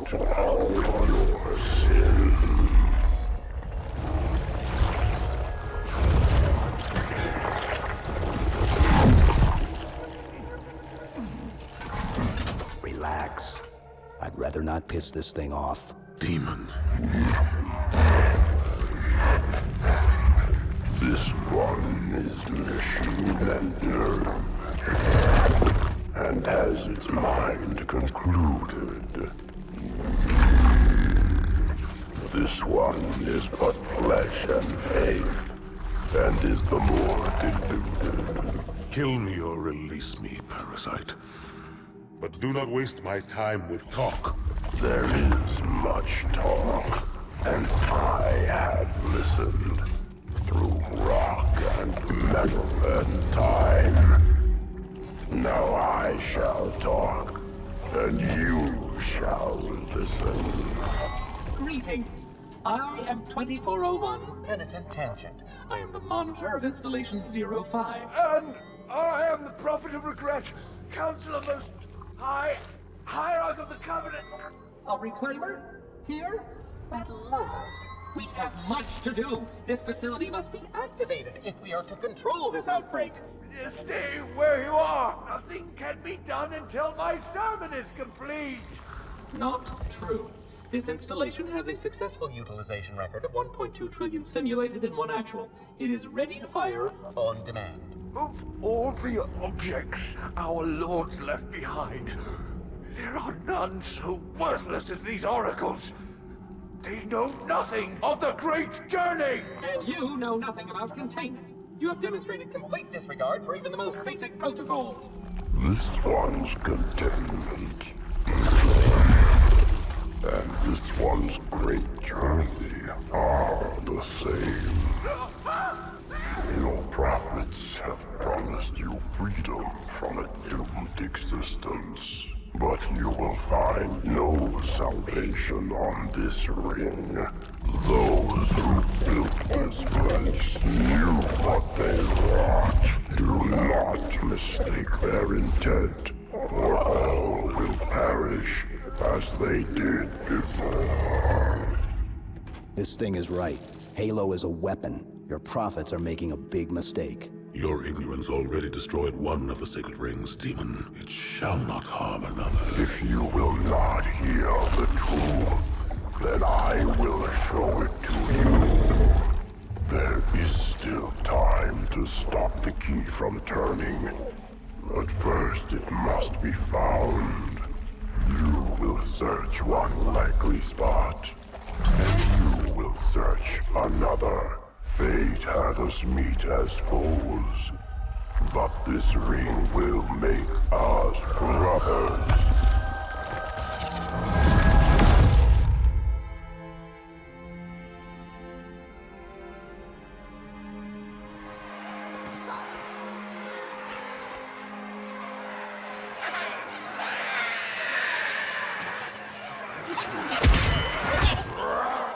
To all your sins. Relax. I'd rather not piss this thing off. Demon. This one is machine and nerve, and has its mind concluded. This one is but flesh and faith, and is the more deluded. Kill me or release me, parasite. But do not waste my time with talk. There is much talk, and I have listened through rock and metal and time. Now I shall talk, and you shall listen. Greetings. I am 2401 Penitent Tangent. I am the monitor of Installation 05. And I am the Prophet of Regret, Counselor Most High, Hierarch of the Covenant. A reclaimer? Here? At last. We have much to do. This facility must be activated if we are to control this outbreak. Stay where you are. Nothing can be done until my sermon is complete. Not true. This installation has a successful utilization record of 1.2 trillion simulated and 1 actual. It is ready to fire on demand. Of all the objects our lords left behind, there are none so worthless as these oracles. They know nothing of the great journey! And you know nothing about containment. You have demonstrated complete disregard for even the most basic protocols. This one's containment. And this one's great journey are the same. Your prophets have promised you freedom from a doomed existence. But you will find no salvation on this ring. Those who built this place knew what they wrought. Do not mistake their intent, or all will perish as they did before. This thing is right. Halo is a weapon. Your prophets are making a big mistake. Your ignorance already destroyed one of the sacred rings, demon. It shall not harm another. If you will not hear the truth, then I will show it to you. There is still time to stop the key from turning. But first it must be found. You will search one likely spot, and you will search another. Fate had us meet as foes, but this ring will make us brothers.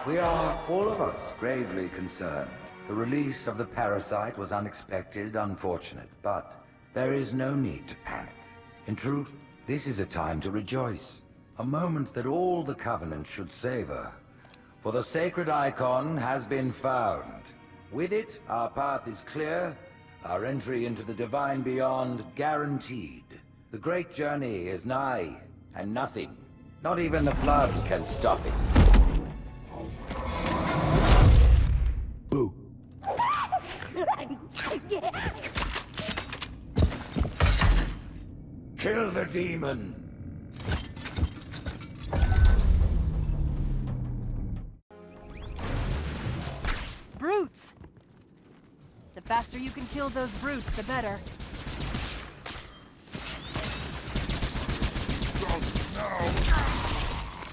We are, all of us, gravely concerned. The release of the parasite was unexpected, unfortunate, but there is no need to panic. In truth, this is a time to rejoice. A moment that all the Covenant should savor. For the sacred icon has been found. With it, our path is clear, our entry into the divine beyond guaranteed. The great journey is nigh, and nothing, Not even the Flood can stop it. Boo. Kill the demon! Brutes! The faster you can kill those brutes, the better.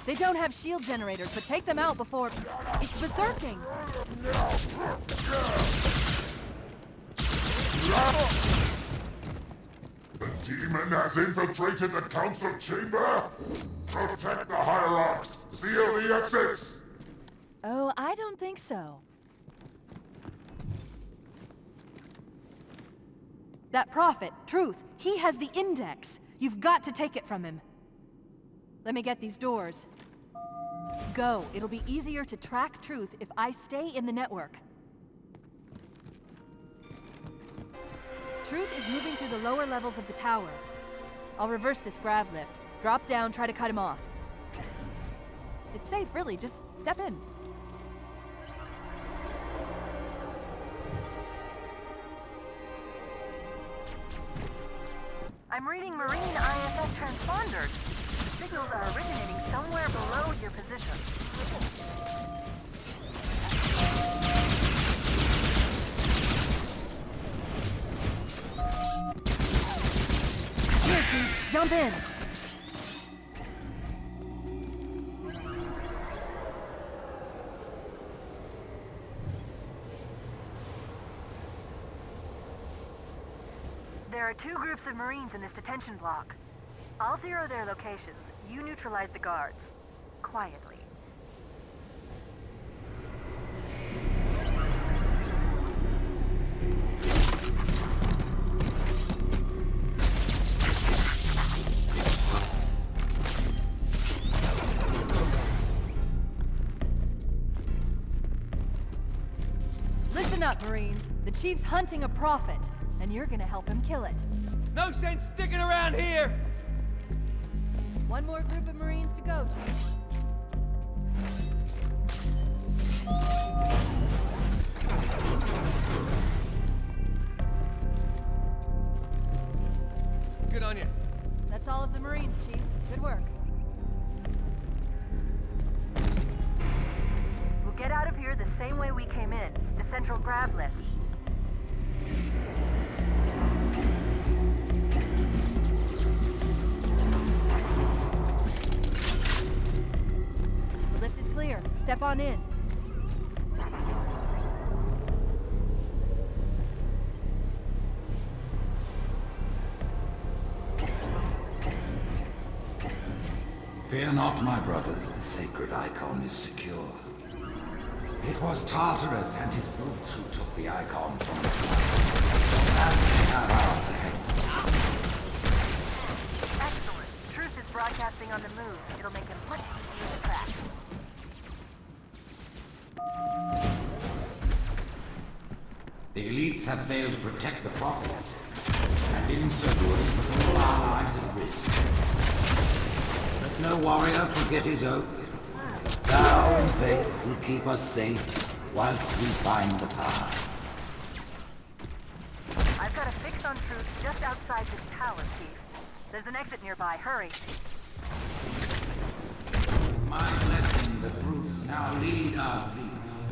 They don't have shield generators, but take them out before... It's berserking! The demon has infiltrated the council chamber! Protect the hierarchs! Seal the exits! Oh, I don't think so. That prophet, Truth, he has the index. You've got to take it from him. Let me get these doors. Go. It'll be easier to track Truth if I stay in the network. Truth is moving through the lower levels of the tower. I'll reverse this grab lift. Drop down, try to cut him off. It's safe, really. Just step in. I'm reading Marine ISS transponders. Signals are originating somewhere below your position. Here, Chief. Jump in. There are 2 groups of Marines in this detention block. I'll zero their locations. You neutralize the guards. Quietly. Listen up, Marines. The Chief's hunting a prophet, and you're gonna help him kill it. No sense sticking around here! One more group of Marines to go, Chief. Good on you. That's all of the Marines, Chief. Good work. We'll get out of here the same way we came in. The central grab lift. The lift is clear. Step on in. Fear not, my brothers. The sacred icon is secure. It was Tartarus and his brutes who took the icon from the flag. And they are our heads. Excellent. Truth is broadcasting on the move. It'll make him much easier to track. The elites have failed to protect the prophets, and in so doing put all our lives at risk. Let no warrior forget his oath. Thou in faith will keep us safe whilst we find the path. I've got a fix on Truth just outside this tower, Chief. There's an exit nearby. Hurry. My blessing, the brutes now lead our fleets.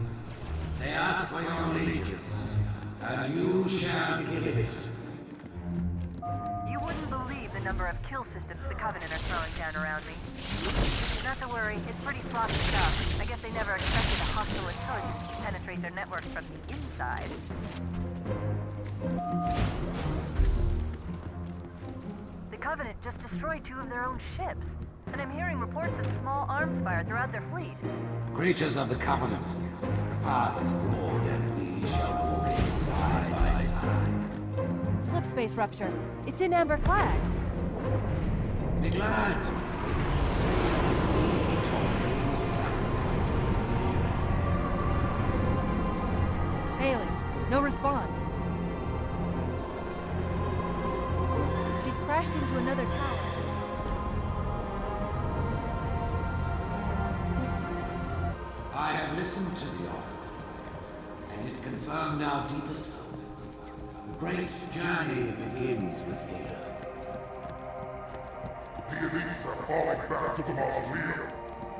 They ask for your allegiance, and you shall give it. You wouldn't believe the number of kill systems the Covenant are throwing down around me. Not to worry, it's pretty sloppy stuff. I guess they never expected a hostile intelligence to penetrate their networks from the inside. The Covenant just destroyed 2 of their own ships, and I'm hearing reports of small arms fire throughout their fleet. Creatures of the Covenant, the path is broad and we shall walk it side by side. Slip space rupture. It's in Amber Flag. Be glad. Bailey, no response. She's crashed into another tower. Listen to the Oracle, and it confirmed our deepest hope. The great journey begins with Ada. The elites are falling back to the mausoleum.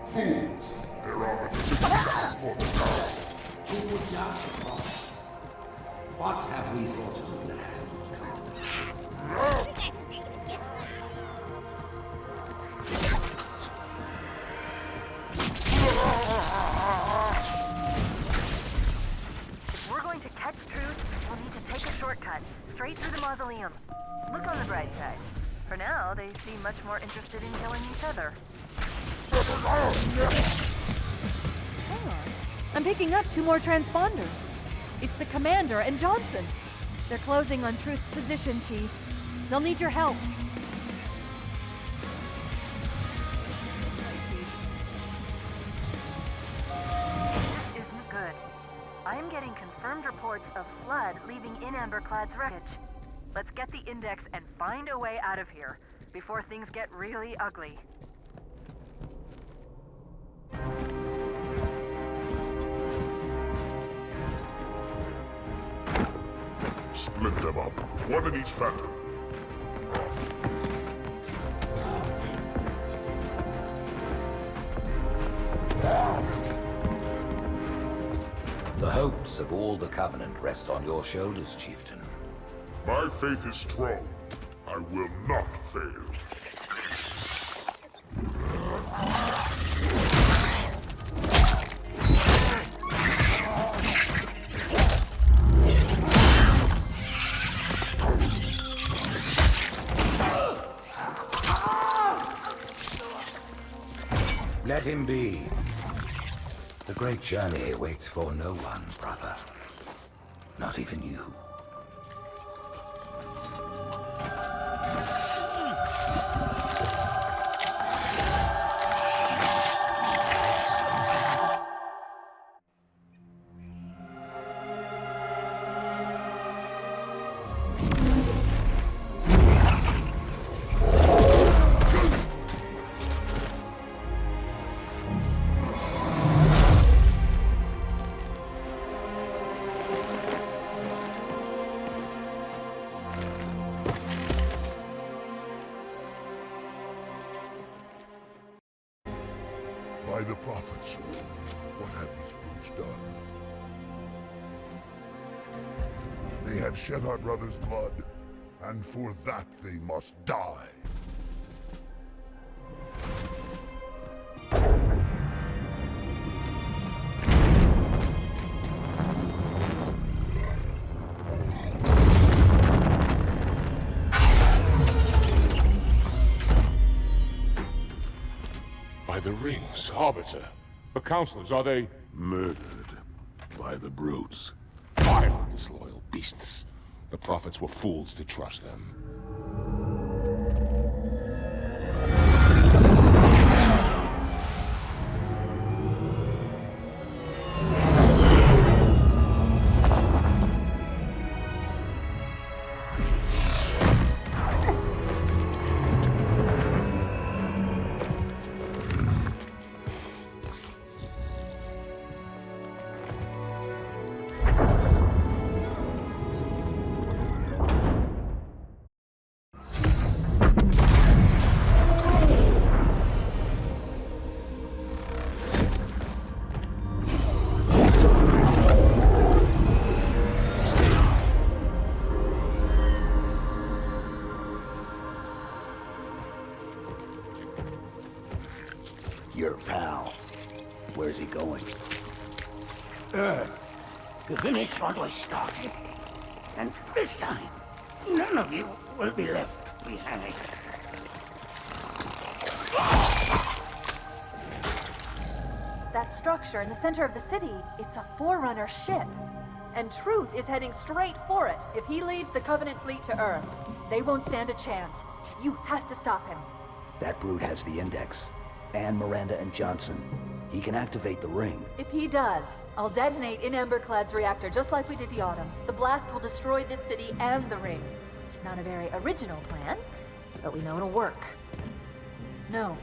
Fools! Their arbiter is down for the count. Who would doubt the prophets? What have we foretold that has not come? If we're going to catch Truth, we'll need to take a shortcut, straight through the mausoleum. Look on the bright side. For now, they seem much more interested in killing each other. Hang on. I'm picking up 2 more transponders. It's the Commander and Johnson. They're closing on Truth's position, Chief. They'll need your help. This isn't good. I'm getting confirmed reports of flood leaving in Amberclad's wreckage. Let's get the Index and find a way out of here before things get really ugly. Split them up, one in each phantom. The hopes of all the Covenant rest on your shoulders, Chieftain. My faith is strong. I will not fail. Let him be. The great journey waits for no one, brother. Not even you. By the prophets, what have these brutes done? They have shed our brother's blood, and for that they must die. By the rings, Arbiter. The counselors, are they... Murdered by the brutes. Fire, disloyal beasts. The prophets were fools to trust them. Your pal. Where's he going? Earth, to finish what we started. And this time, none of you will be left behind. That structure in the center of the city, it's a Forerunner ship. And Truth is heading straight for it. If he leads the Covenant fleet to Earth, they won't stand a chance. You have to stop him. That brute has the Index. And Miranda and Johnson. He can activate the ring. If he does, I'll detonate in Amberclad's reactor just like we did the Autumns. The blast will destroy this city and the ring. Not a very original plan, but we know it'll work. No,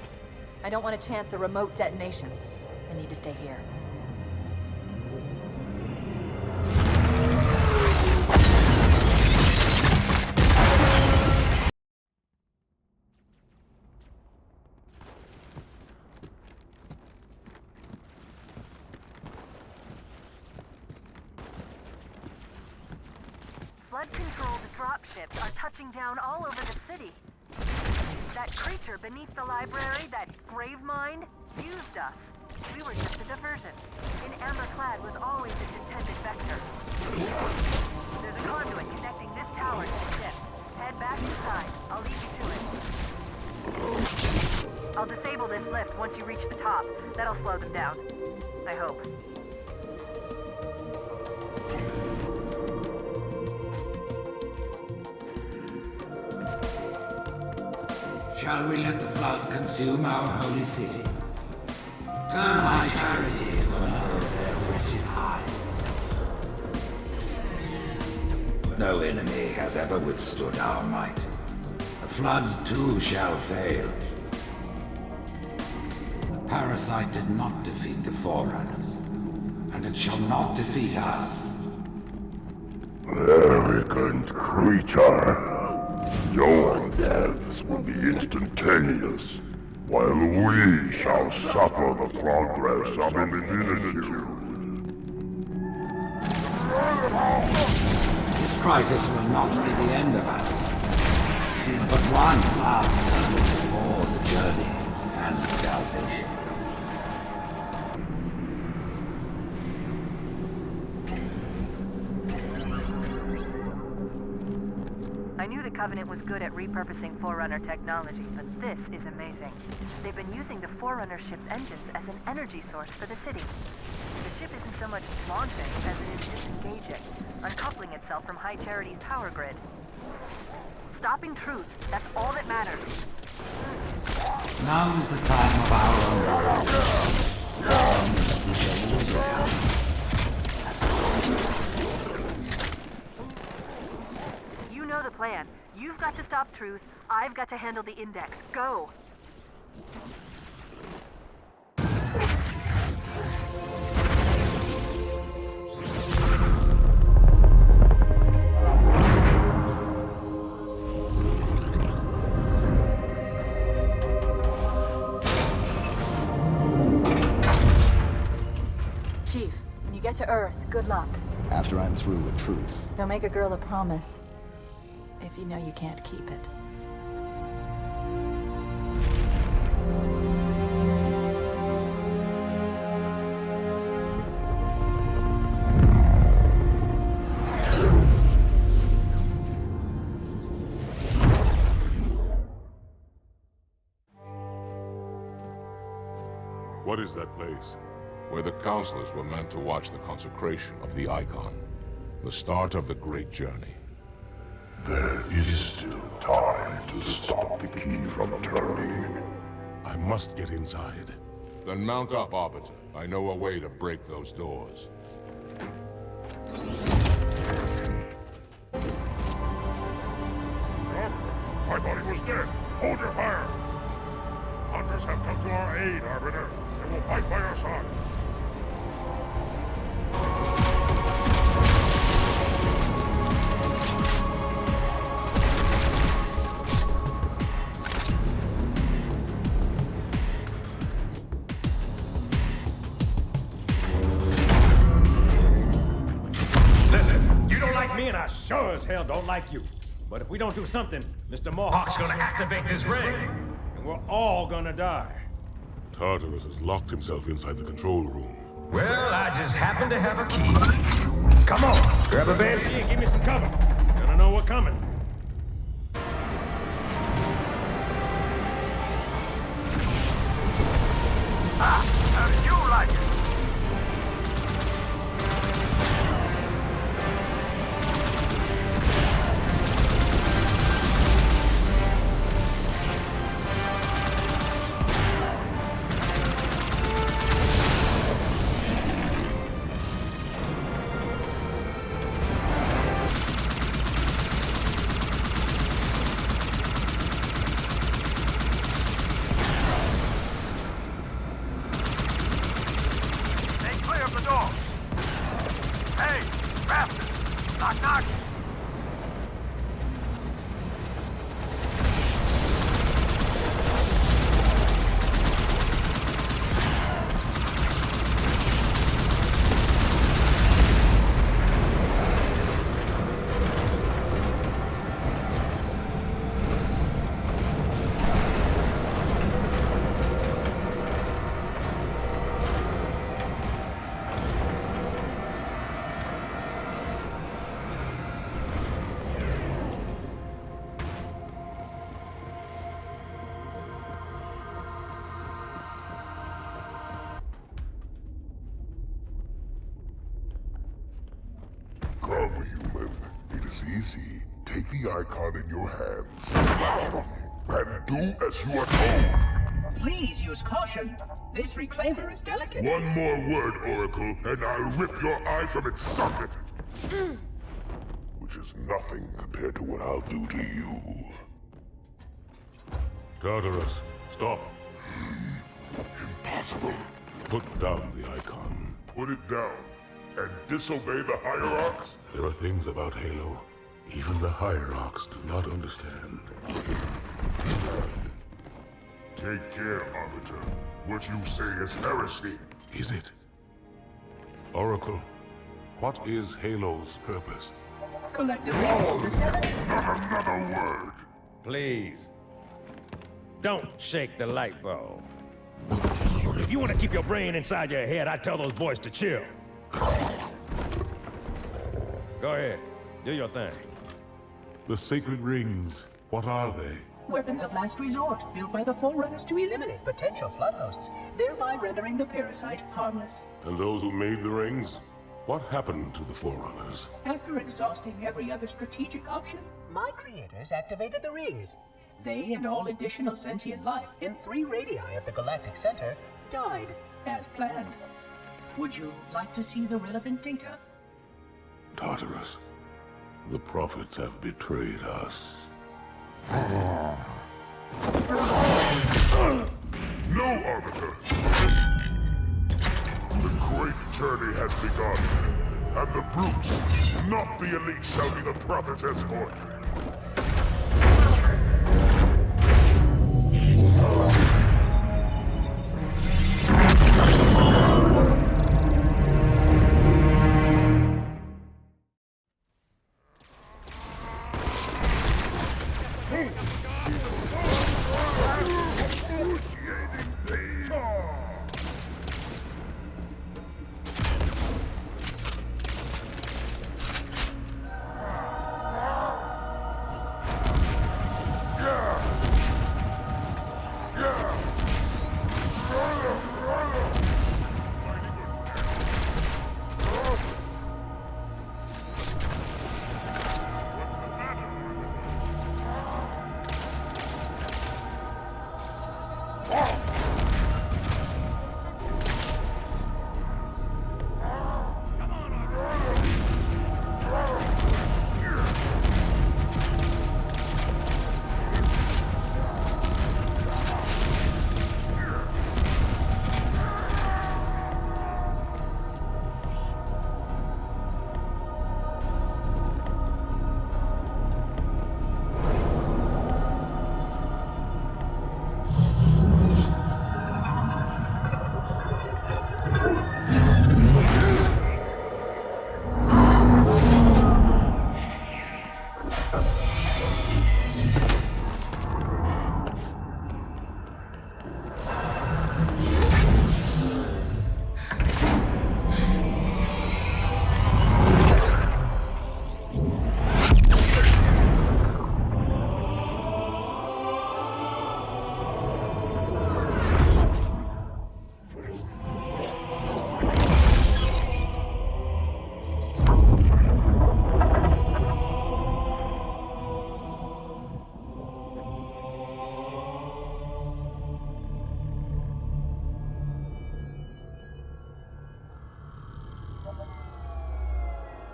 I don't want to chance a remote detonation. I need to stay here. Flood-controlled dropships are touching down all over the city. That creature beneath the library, that Gravemind, used us. We were just a diversion. An amber-clad was always its intended vector. There's a conduit connecting this tower to the ship. Head back inside. I'll lead you to it. I'll disable this lift once you reach the top. That'll slow them down. I hope. Shall we let the flood consume our holy city? Turn high charity to another of their wretched hive. No enemy has ever withstood our might. The flood too shall fail. The parasite did not defeat the Forerunners, and it shall not defeat us. Arrogant creature. Your deaths will be instantaneous, while we shall suffer the progress of infinitude. This crisis will not be the end of us. It is but one last turn for the journey and salvation. I knew the Covenant was good at repurposing Forerunner technology, but this is amazing. They've been using the Forerunner ship's engines as an energy source for the city. The ship isn't so much launching as it is disengaging, uncoupling itself from High Charity's power grid. Stopping Truth, that's all that matters. Now is the time of our own. We shall overcome. You know the plan. You've got to stop Truth. I've got to handle the Index. Go! Chief, when you get to Earth, good luck. After I'm through with Truth. Don't make a girl a promise if you know you can't keep it. What is that place? Where the counselors were meant to watch the consecration of the Icon. The start of the Great Journey. There is still time to stop the key from turning. I must get inside. Then mount up, Arbiter. I know a way to break those doors. I thought he was dead. Hold your fire. Hunters have come to our aid, Arbiter. They will fight by our side. Listen, you don't like me and I sure as hell don't like you. But if we don't do something, Mr. Mohawk's gonna activate this ring. And we're all gonna die. Tartarus has locked himself inside the control room. Well, I just happen to have a key. Come on, grab a banshee and give me some cover. Gonna know what's coming. How do you like it? easy. Take the icon in your hands and do as you are told. Please use caution. This reclaimer is delicate. One more word, Oracle, and I'll rip your eye from its socket. Which is nothing compared to what I'll do to you. Tartarus, stop. Impossible. Put down the icon. Put it down and disobey the Hierarchs? There are things about Halo even the Hierarchs do not understand. Take care, Arbiter. What you say is heresy. Is it? Oracle, what is Halo's purpose? Collectively, No! the Seven... Not another word! Please. Don't shake the light bulb. If you want to keep your brain inside your head, I tell those boys to chill. Go ahead. Do your thing. The Sacred Rings, what are they? Weapons of last resort, built by the Forerunners to eliminate potential flood hosts, thereby rendering the parasite harmless. And those who made the rings? What happened to the Forerunners? After exhausting every other strategic option, my creators activated the rings. They and all additional sentient life in 3 radii of the Galactic Center died as planned. Would you like to see the relevant data? Tartarus, the prophets have betrayed us. No, Arbiter! The great journey has begun, and the brutes, not the elite, shall be the prophet's escort.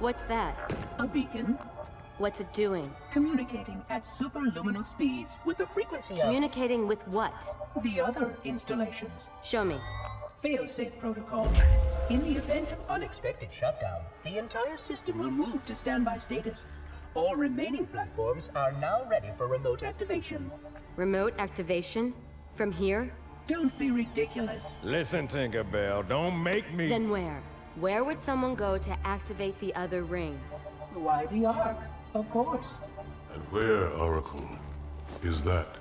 What's that? A beacon. What's it doing? Communicating at superluminal speeds with the frequency of... Communicating with what? The other installations. Show me. Fail-safe protocol. In the event of unexpected shutdown, the entire system will move to standby status. All remaining platforms are now ready for remote activation. Remote activation? From here? Don't be ridiculous. Listen, Tinkerbell, don't make me... Then where? Where would someone go to activate the other rings? Why the Ark? Of course. And where, Oracle, is that?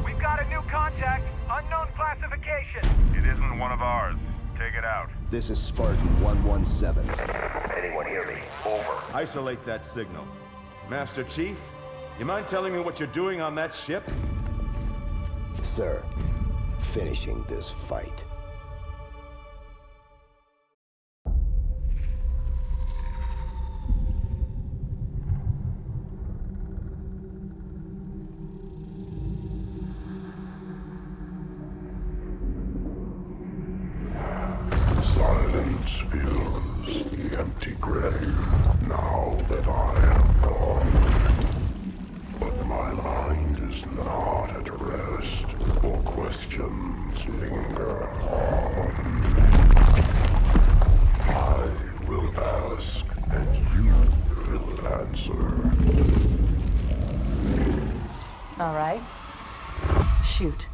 We've got a new contact. Unknown classification. It isn't one of ours. Take it out. This is Spartan 117. Anyone hear me? Over. Isolate that signal. Master Chief, you mind telling me what you're doing on that ship? Sir, finishing this fight. Silence fills the empty grave now that I have gone. But my mind is not at rest, for questions linger on. I will ask, and you will answer. All right. Shoot.